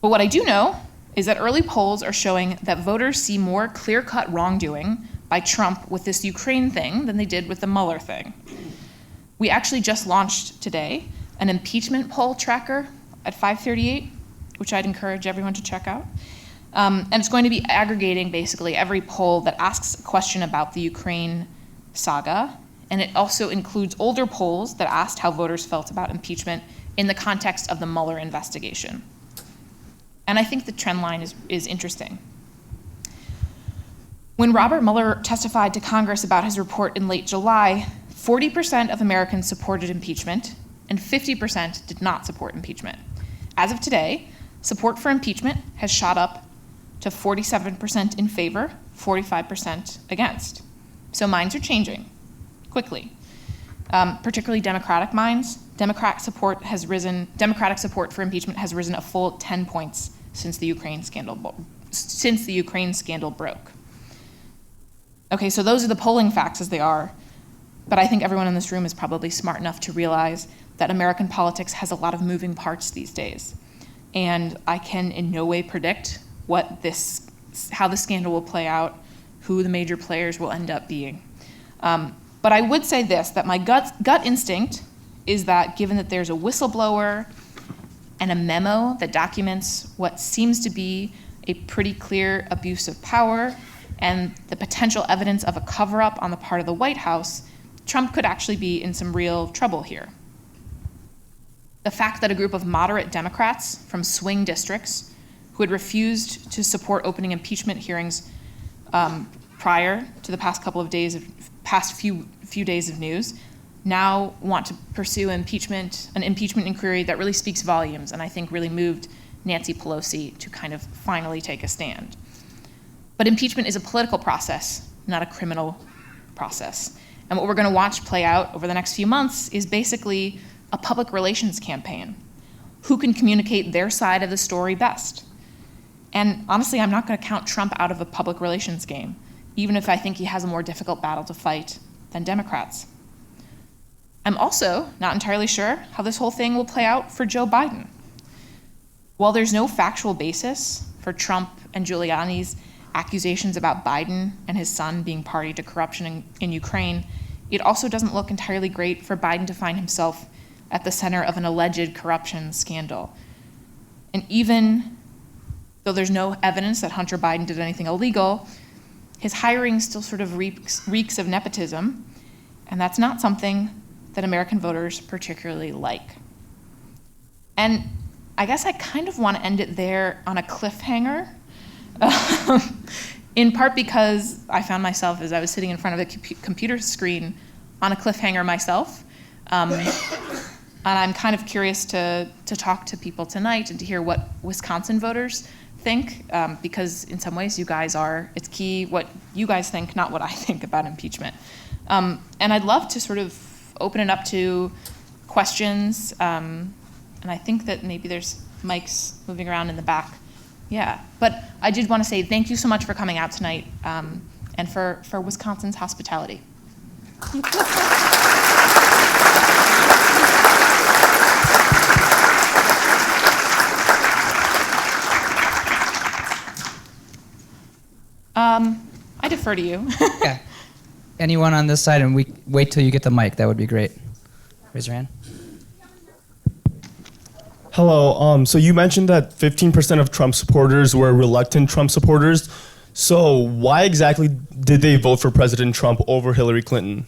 But what I do know is that early polls are showing that voters see more clear-cut wrongdoing by Trump with this Ukraine thing than they did with the Mueller thing. We actually just launched today an impeachment poll tracker at 538, which I'd encourage everyone to check out. And it's going to be aggregating basically every poll that asks a question about the Ukraine saga. And it also includes older polls that asked how voters felt about impeachment in the context of the Mueller investigation. And I think the trend line is interesting. When Robert Mueller testified to Congress about his report in late July, 40% of Americans supported impeachment and 50% did not support impeachment. As of today, support for impeachment has shot up to 47% in favor, 45% against. So minds are changing quickly, particularly Democratic minds. Democratic support for impeachment has risen a full 10 points since the Ukraine scandal broke. Okay, so those are the polling facts as they are, but I think everyone in this room is probably smart enough to realize that American politics has a lot of moving parts these days. And I can in no way predict how the scandal will play out, who the major players will end up being. But I would say this, that my gut instinct is that given that there's a whistleblower and a memo that documents what seems to be a pretty clear abuse of power and the potential evidence of a cover-up on the part of the White House, Trump could actually be in some real trouble here. The fact that a group of moderate Democrats from swing districts who had refused to support opening impeachment hearings prior to the past few days of news now want to pursue an impeachment inquiry that really speaks volumes, and I think really moved Nancy Pelosi to kind of finally take a stand. But impeachment is a political process, not a criminal process. And what we're going to watch play out over the next few months is basically a public relations campaign. Who can communicate their side of the story best? And honestly, I'm not going to count Trump out of a public relations game, even if I think he has a more difficult battle to fight than Democrats. I'm also not entirely sure how this whole thing will play out for Joe Biden. While there's no factual basis for Trump and Giuliani's accusations about Biden and his son being party to corruption in Ukraine, it also doesn't look entirely great for Biden to find himself at the center of an alleged corruption scandal. And even though there's no evidence that Hunter Biden did anything illegal, his hiring still sort of reeks of nepotism, and that's not something that American voters particularly like. And I guess I kind of want to end it there on a cliffhanger, in part because I found myself, as I was sitting in front of a computer screen, on a cliffhanger myself. And I'm kind of curious to talk to people tonight and to hear what Wisconsin voters think, because in some ways it's key what you guys think, not what I think about impeachment. And I'd love to sort of open it up to questions, and I think that maybe there's mics moving around in the back. Yeah, but I did want to say thank you so much for coming out tonight, and for Wisconsin's hospitality. I defer to you. Yeah. Anyone on this side, and wait till you get the mic. That would be great. Raise your hand. Hello. So you mentioned that 15% of Trump supporters were reluctant Trump supporters. So why exactly did they vote for President Trump over Hillary Clinton?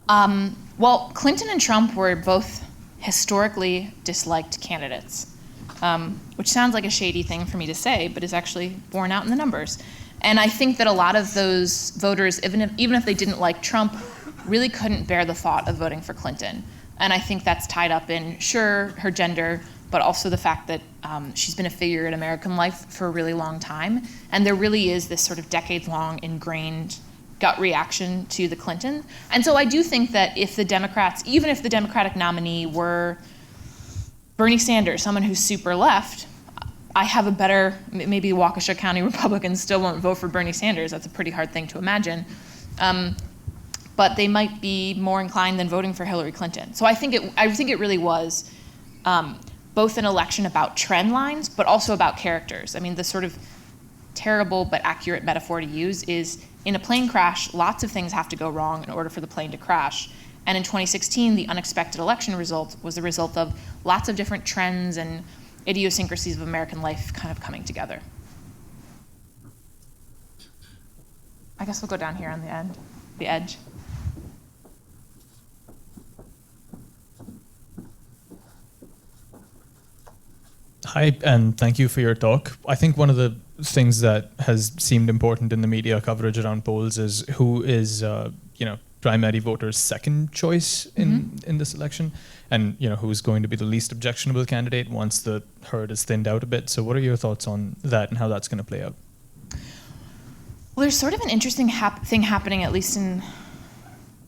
Well, Clinton and Trump were both historically disliked candidates, which sounds like a shady thing for me to say, but is actually borne out in the numbers. And I think that a lot of those voters, even if they didn't like Trump, really couldn't bear the thought of voting for Clinton. And I think that's tied up in, sure, her gender, but also the fact that she's been a figure in American life for a really long time. And there really is this sort of decades-long ingrained gut reaction to the Clintons. And so I do think that if the Democrats, even if the Democratic nominee were Bernie Sanders, someone who's super left, I have a better, maybe Waukesha County Republicans still won't vote for Bernie Sanders. That's a pretty hard thing to imagine. But they might be more inclined than voting for Hillary Clinton. So I think it really was both an election about trend lines, but also about characters. I mean, the sort of terrible but accurate metaphor to use is in a plane crash, lots of things have to go wrong in order for the plane to crash. And in 2016, the unexpected election result was the result of lots of different trends and idiosyncrasies of American life kind of coming together. I guess we'll go down here on the edge. Hi, and thank you for your talk. I think one of the things that has seemed important in the media coverage around polls is who is, primary voters' second choice in this election, and who's going to be the least objectionable candidate once the herd is thinned out a bit. So, what are your thoughts on that and how that's going to play out? Well, there's sort of an interesting thing happening, at least in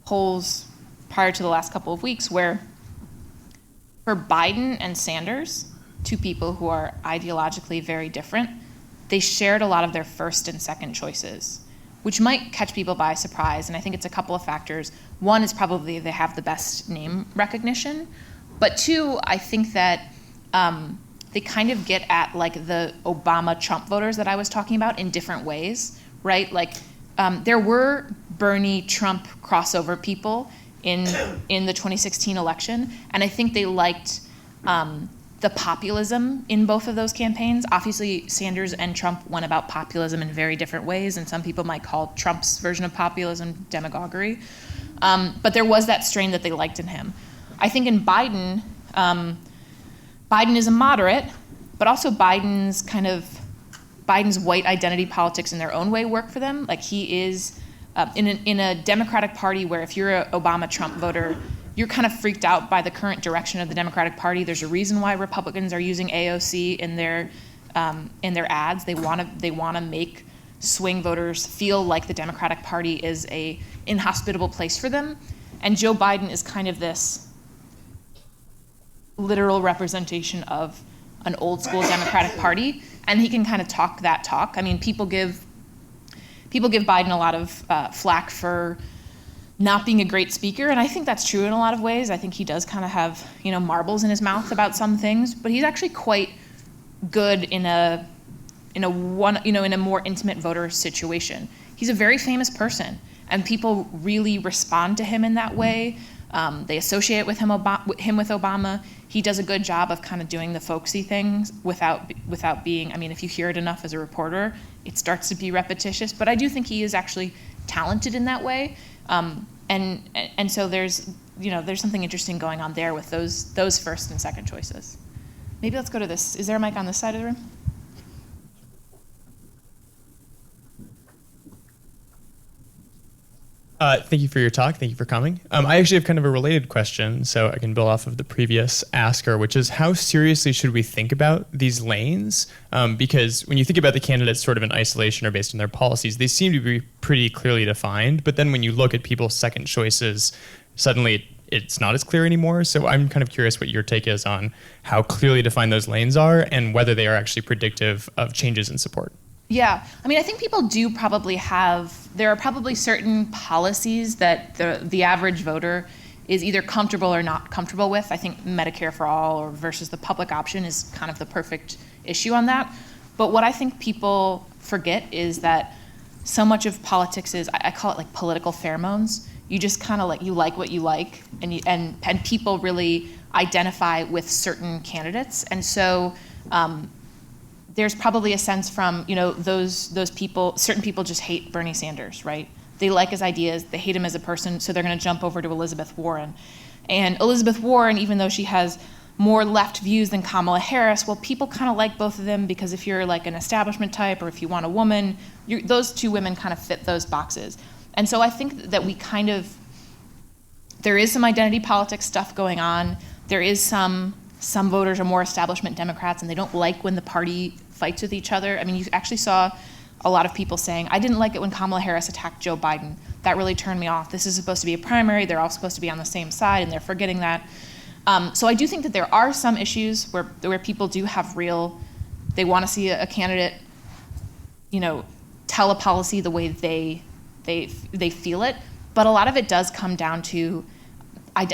polls prior to the last couple of weeks, where for Biden and Sanders, two people who are ideologically very different, they shared a lot of their first and second choices, which might catch people by surprise. And I think it's a couple of factors. One is probably they have the best name recognition. But two, I think that they kind of get at like the Obama-Trump voters that I was talking about in different ways, right? Like there were Bernie-Trump crossover people in the 2016 election. And I think they liked the populism in both of those campaigns. Obviously, Sanders and Trump went about populism in very different ways, and some people might call Trump's version of populism demagoguery. But there was that strain that they liked in him. I think in Biden, Biden is a moderate, but also Biden's white identity politics in their own way work for them. Like he is in a Democratic Party where if you're an Obama-Trump voter, you're kind of freaked out by the current direction of the Democratic Party. There's a reason why Republicans are using AOC in their ads. They want to make swing voters feel like the Democratic Party is a inhospitable place for them. And Joe Biden is kind of this literal representation of an old school Democratic Party, and he can kind of talk that talk. I mean, people give Biden a lot of flack for not being a great speaker, and I think that's true in a lot of ways. I think he does kind of have, marbles in his mouth about some things, but he's actually quite good in a more intimate voter situation. He's a very famous person, and people really respond to him in that way. They associate with him with Obama. He does a good job of kind of doing the folksy things without being. I mean, if you hear it enough as a reporter, it starts to be repetitious. But I do think he is actually talented in that way. And so there's something interesting going on there with those first and second choices. Maybe let's go to this. Is there a mic on this side of the room? Thank you for your talk. Thank you for coming. I actually have kind of a related question, so I can build off of the previous asker, which is how seriously should we think about these lanes? Because when you think about the candidates sort of in isolation or based on their policies, they seem to be pretty clearly defined. But then when you look at people's second choices, suddenly it's not as clear anymore. So I'm kind of curious what your take is on how clearly defined those lanes are and whether they are actually predictive of changes in support. Yeah, I mean, I think people do probably there are probably certain policies that the average voter is either comfortable or not comfortable with. I think Medicare for all or versus the public option is kind of the perfect issue on that. But what I think people forget is that so much of politics is, I call it like political pheromones. You just kind of you like what you like, and people really identify with certain candidates. And so there's probably a sense from, those people, certain people just hate Bernie Sanders, right? They like his ideas, they hate him as a person, so they're gonna jump over to Elizabeth Warren. And Elizabeth Warren, even though she has more left views than Kamala Harris, well, people kind of like both of them because if you're like an establishment type or if you want a woman, those two women kind of fit those boxes. And so I think that there is some identity politics stuff going on. There is some voters are more establishment Democrats and they don't like when the party fights with each other. I mean, you actually saw a lot of people saying, I didn't like it when Kamala Harris attacked Joe Biden. That really turned me off. This is supposed to be a primary. They're all supposed to be on the same side and they're forgetting that. So I do think that there are some issues where people do have they want to see a candidate, tell a policy the way they feel it. But a lot of it does come down to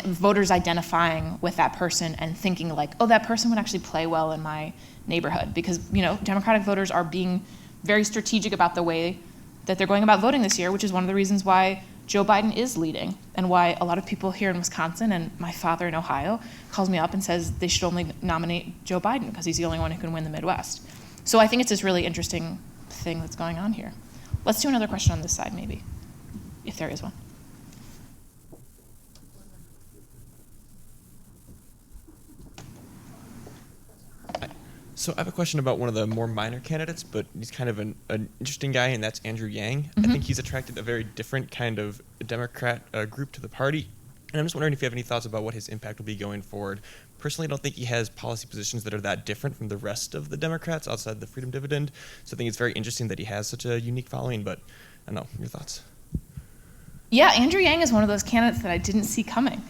voters identifying with that person and thinking like, oh, that person would actually play well in my neighborhood. Because, Democratic voters are being very strategic about the way that they're going about voting this year, which is one of the reasons why Joe Biden is leading, and why a lot of people here in Wisconsin and my father in Ohio calls me up and says they should only nominate Joe Biden because he's the only one who can win the Midwest. So I think it's this really interesting thing that's going on here. Let's do another question on this side, maybe, if there is one. So I have a question about one of the more minor candidates, but he's kind of an interesting guy, and that's Andrew Yang. I think he's attracted a very different kind of Democrat group to the party. And I'm just wondering if you have any thoughts about what his impact will be going forward. Personally, I don't think he has policy positions that are that different from the rest of the Democrats outside the freedom dividend. So I think it's very interesting that he has such a unique following, but I don't know, your thoughts? Yeah, Andrew Yang is one of those candidates that I didn't see coming.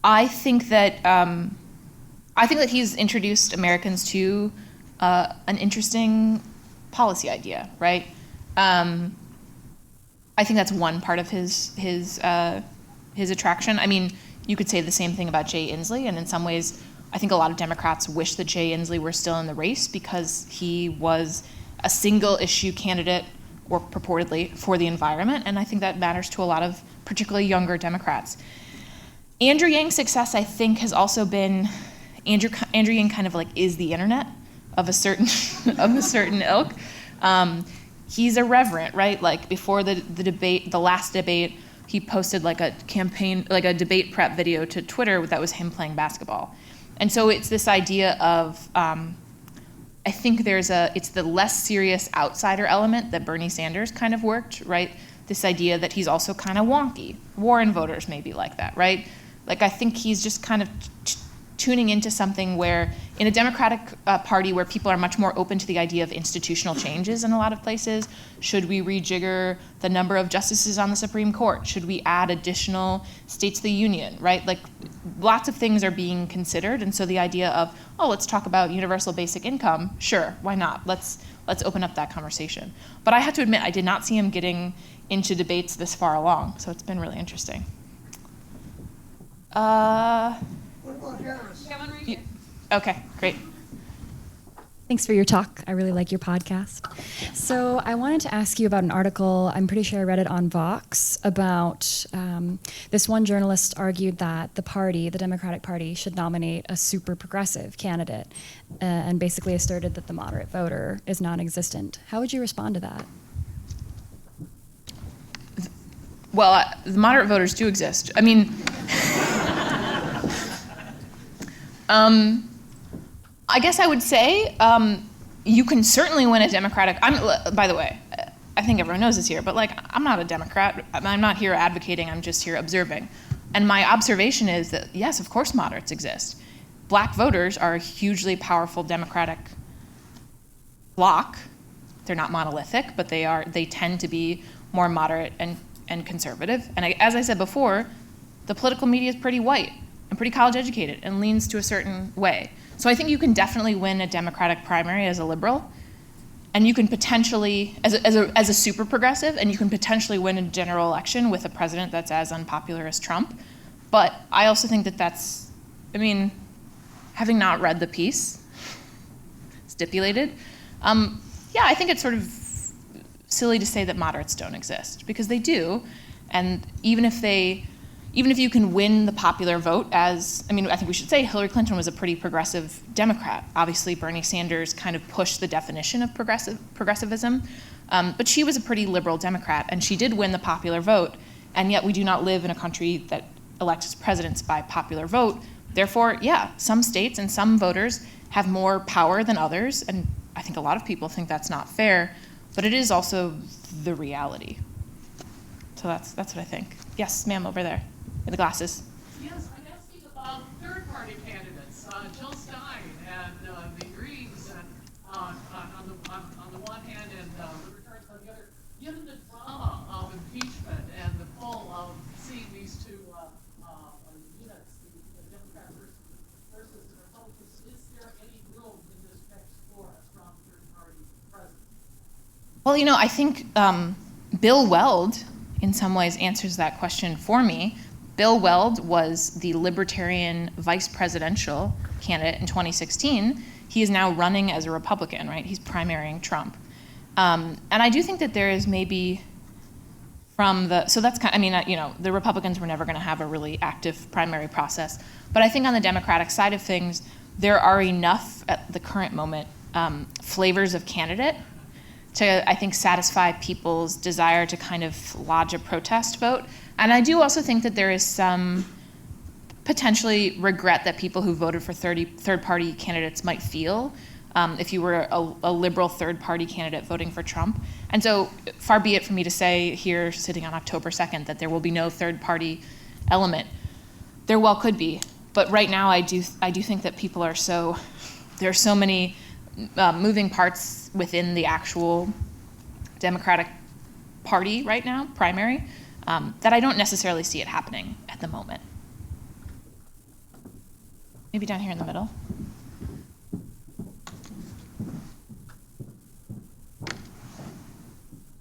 I think that he's introduced Americans to an interesting policy idea, right? I think that's one part of his attraction. I mean, you could say the same thing about Jay Inslee, and in some ways, I think a lot of Democrats wish that Jay Inslee were still in the race because he was a single issue candidate, or purportedly, for the environment, and I think that matters to a lot of particularly younger Democrats. Andrew Yang's success, I think, has also been Andrew Yang kind of like is the internet of a certain ilk. He's irreverent, right? Like before the debate, the last debate, he posted like a debate prep video to Twitter that was him playing basketball. And so it's this idea of, I think it's the less serious outsider element that Bernie Sanders kind of worked, right? This idea that he's also kind of wonky. Warren voters may be like that, right? Like I think he's just kind of tuning into something where in a Democratic Party where people are much more open to the idea of institutional changes in a lot of places, should we rejigger the number of justices on the Supreme Court? Should we add additional states to the union, right? Like lots of things are being considered, and so the idea of, oh, let's talk about universal basic income, sure, why not? Let's open up that conversation. But I have to admit, I did not see him getting into debates this far along, so it's been really interesting. What about Harris? Okay, great. Thanks for your talk. I really like your podcast. So I wanted to ask you about an article, I'm pretty sure I read it on Vox, about this one journalist argued that the Democratic Party, should nominate a super progressive candidate and basically asserted that the moderate voter is non-existent. How would you respond to that? Well, the moderate voters do exist. I mean, I guess I would say you can certainly win a Democratic. By the way, I think everyone knows this here, but like I'm not a Democrat. I'm not here advocating. I'm just here observing. And my observation is that yes, of course, moderates exist. Black voters are a hugely powerful Democratic bloc. They're not monolithic, but they tend to be more moderate and conservative. And as I said before, the political media is pretty white and pretty college educated and leans to a certain way. So I think you can definitely win a Democratic primary as a liberal, and you can potentially, as a super progressive, and you can potentially win a general election with a president that's as unpopular as Trump. But I also think that's, I mean, having not read the piece stipulated, yeah, I think it's sort of silly to say that moderates don't exist, because they do. And even if you can win the popular vote I think we should say Hillary Clinton was a pretty progressive Democrat. Obviously, Bernie Sanders kind of pushed the definition of progressivism, but she was a pretty liberal Democrat, and she did win the popular vote, and yet we do not live in a country that elects presidents by popular vote. Therefore, yeah, some states and some voters have more power than others, and I think a lot of people think that's not fair, but it is also the reality. So that's what I think. Yes, ma'am, over there. In the glasses. Yes, I'm asking about third-party candidates, Jill Stein and the Greens, and on the one hand, and Libertarians on the other. Given the drama of impeachment and the pull of seeing these two units, the Democrat versus the Republicans, is there any room in this text for a strong third-party president? Well, I think Bill Weld, in some ways, answers that question for me. Bill Weld was the Libertarian vice presidential candidate in 2016. He is now running as a Republican, right? He's primarying Trump. And I do think that there is maybe so that's kind. I mean, the Republicans were never going to have a really active primary process, but I think on the Democratic side of things, there are enough at the current moment flavors of candidate to, I think, satisfy people's desire to kind of lodge a protest vote. And I do also think that there is some potentially regret that people who voted for third-party candidates might feel if you were a liberal third-party candidate voting for Trump. And so far be it for me to say here, sitting on October 2nd, that there will be no third-party element. There well could be. But right now, I do think that people there are so many moving parts within the actual Democratic Party right now, primary, that I don't necessarily see it happening at the moment. Maybe down here in the middle.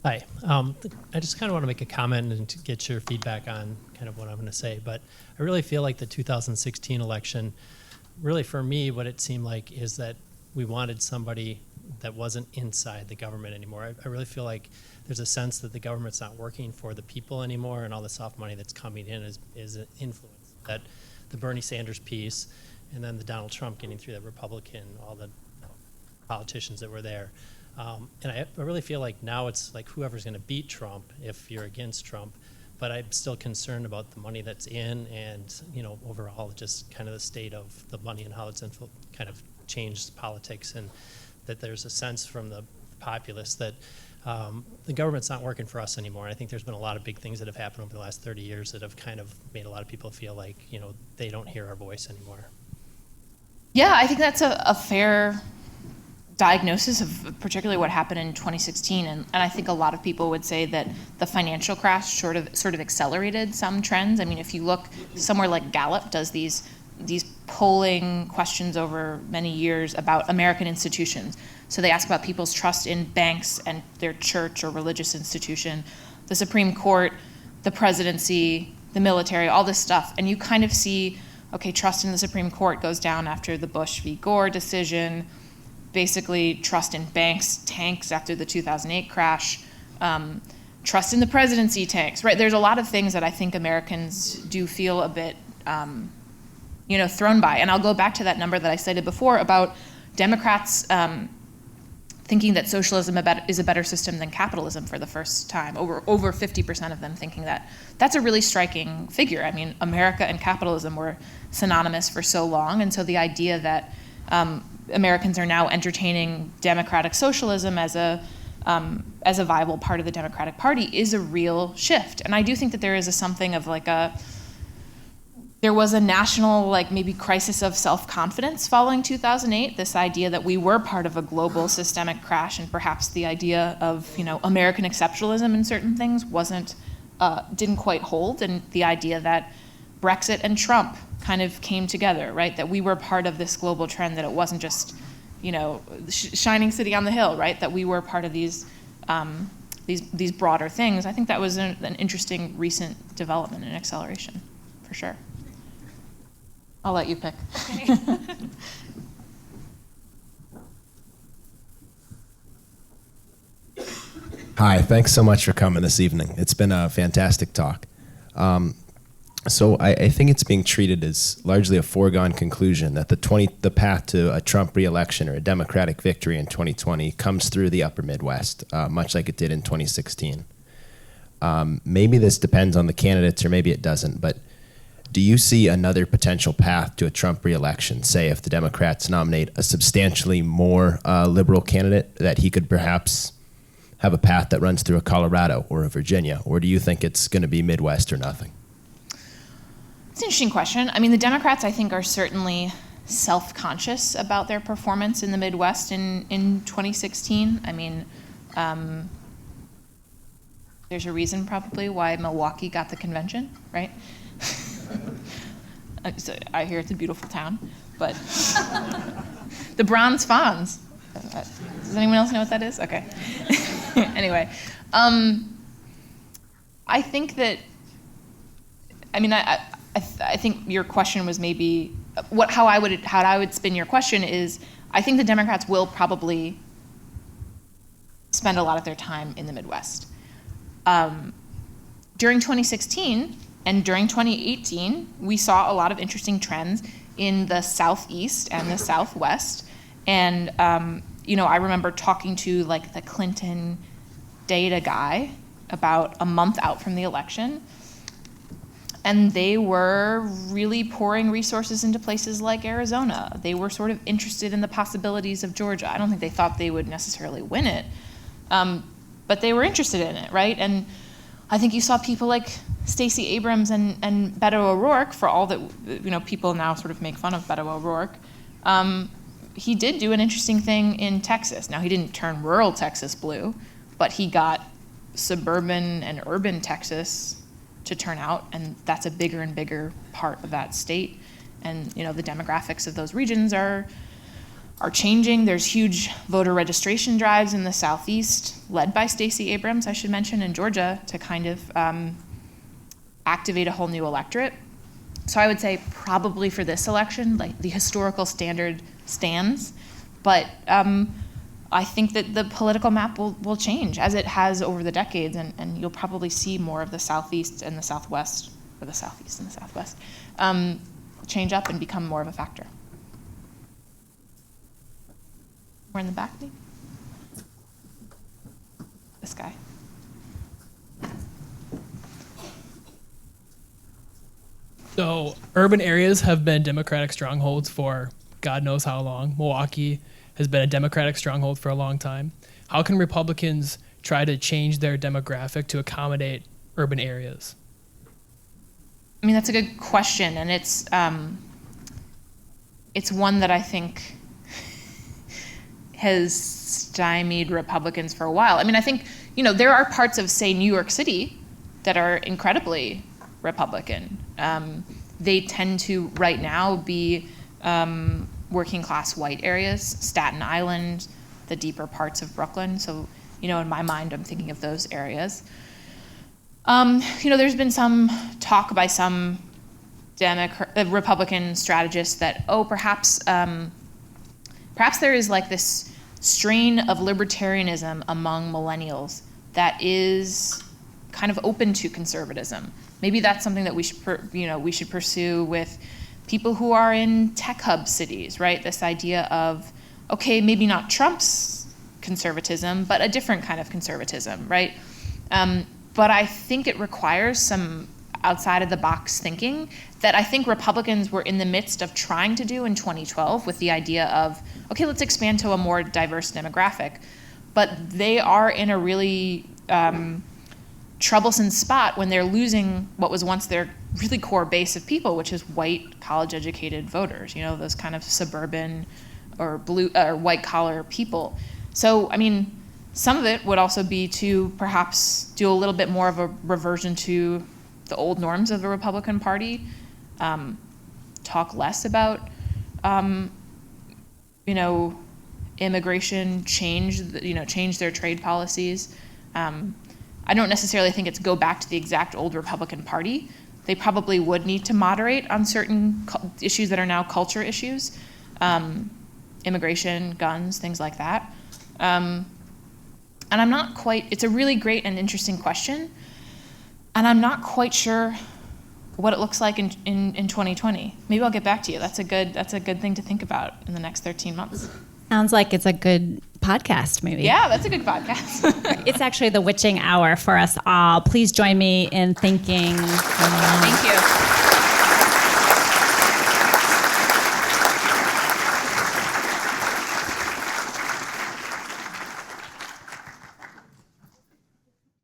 Hi. I just kind of want to make a comment and to get your feedback on kind of what I'm going to say. But I really feel like the 2016 election, really for me, what it seemed like is that we wanted somebody that wasn't inside the government anymore. I really feel like there's a sense that the government's not working for the people anymore, and all the soft money that's coming in is an influence. That the Bernie Sanders piece, and then the Donald Trump getting through the Republican, all the politicians that were there. And I really feel like now it's like whoever's going to beat Trump if you're against Trump. But I'm still concerned about the money that's in, and overall just kind of the state of the money and how it's kind of changed politics, and that there's a sense from the populace that the government's not working for us anymore. And I think there's been a lot of big things that have happened over the last 30 years that have kind of made a lot of people feel like they don't hear our voice anymore. Yeah, I think that's a fair diagnosis of particularly what happened in 2016, and I think a lot of people would say that the financial crash sort of accelerated some trends. I mean, if you look somewhere like Gallup does these polling questions over many years about American institutions. So they ask about people's trust in banks and their church or religious institution, the Supreme Court, the presidency, the military, all this stuff, and you kind of see, okay, trust in the Supreme Court goes down after the Bush v. Gore decision. Basically, trust in banks tanks after the 2008 crash. Trust in the presidency tanks, right? There's a lot of things that I think Americans do feel a bit, thrown by. And I'll go back to that number that I cited before about Democrats thinking that socialism is a better system than capitalism for the first time. Over 50% of them thinking that. That's a really striking figure. I mean, America and capitalism were synonymous for so long, and so the idea that Americans are now entertaining democratic socialism as a viable part of the Democratic Party is a real shift. And I do think that there is something of there was a national maybe crisis of self-confidence following 2008, this idea that we were part of a global systemic crash, and perhaps the idea of American exceptionalism in certain things didn't quite hold, and the idea that Brexit and Trump kind of came together, right? That we were part of this global trend, that it wasn't just, shining city on the hill, right? That we were part of these broader things. I think that was an interesting recent development and acceleration, for sure. I'll let you pick. Okay. Hi, thanks so much for coming this evening. It's been a fantastic talk. So I think it's being treated as largely a foregone conclusion that the path to a Trump re-election or a Democratic victory in 2020 comes through the upper Midwest, much like it did in 2016. Maybe this depends on the candidates, or maybe it doesn't, but do you see another potential path to a Trump re-election, say if the Democrats nominate a substantially more liberal candidate, that he could perhaps have a path that runs through a Colorado or a Virginia, or do you think it's going to be Midwest or nothing? It's an interesting question. I mean, the Democrats, I think, are certainly self-conscious about their performance in the Midwest in 2016. I mean, there's a reason probably why Milwaukee got the convention, right? I hear it's a beautiful town, but the Bronze Fonz. Does anyone else know what that is? Okay. Anyway, I think that, I think your question was maybe how I would spin your question is, I think the Democrats will probably spend a lot of their time in the Midwest. during 2016 and during 2018, we saw a lot of interesting trends in the Southeast and the Southwest. And, I remember talking to like the Clinton data guy about a month out from the election. And they were really pouring resources into places like Arizona. They were sort of interested in the possibilities of Georgia. I don't think they thought they would necessarily win it, but they were interested in it, right? And I think you saw people like Stacey Abrams and Beto O'Rourke, for all that, people now sort of make fun of Beto O'Rourke. He did do an interesting thing in Texas. Now, he didn't turn rural Texas blue, but he got suburban and urban Texas to turn out, and that's a bigger and bigger part of that state. And the demographics of those regions are changing. There's huge voter registration drives in the Southeast, led by Stacey Abrams, I should mention, in Georgia, to kind of activate a whole new electorate. So I would say probably for this election, like the historical standard stands, but I think that the political map will change as it has over the decades, and you'll probably see more of the Southeast and the Southwest, or the Southeast and the Southwest, change up and become more of a factor. We're in the back, maybe? This guy. So urban areas have been Democratic strongholds for God knows how long. Milwaukee has been a Democratic stronghold for a long time. How can Republicans try to change their demographic to accommodate urban areas? I mean, that's a good question, and it's one that I think has stymied Republicans for a while. I mean, I think, there are parts of, say, New York City that are incredibly Republican. They tend to, right now, be working class white areas, Staten Island, the deeper parts of Brooklyn. So, in my mind, I'm thinking of those areas. There's been some talk by some Republican strategists that, perhaps there is like this strain of libertarianism among millennials that is kind of open to conservatism. Maybe that's something that we should pursue with people who are in tech hub cities, right? This idea of, okay, maybe not Trump's conservatism, but a different kind of conservatism, right? But I think it requires some outside of the box thinking that I think Republicans were in the midst of trying to do in 2012 with the idea of, okay, let's expand to a more diverse demographic. But they are in a really troublesome spot when they're losing what was once their really core base of people, which is white, college-educated voters, those kind of suburban or blue or white-collar people. So, I mean, some of it would also be to perhaps do a little bit more of a reversion to the old norms of the Republican Party, talk less about, immigration, change their trade policies. I don't necessarily think it's go back to the exact old Republican Party. They probably would need to moderate on certain issues that are now culture issues, immigration, guns, things like that. And I'm not quite, it's a really great and interesting question, and I'm not quite sure what it looks like in 2020. Maybe I'll get back to you. That's a good thing to think about in the next 13 months. Sounds like it's a good podcast, maybe. Yeah, that's a good podcast. It's actually the witching hour for us all. Please join me in thanking. Thank you.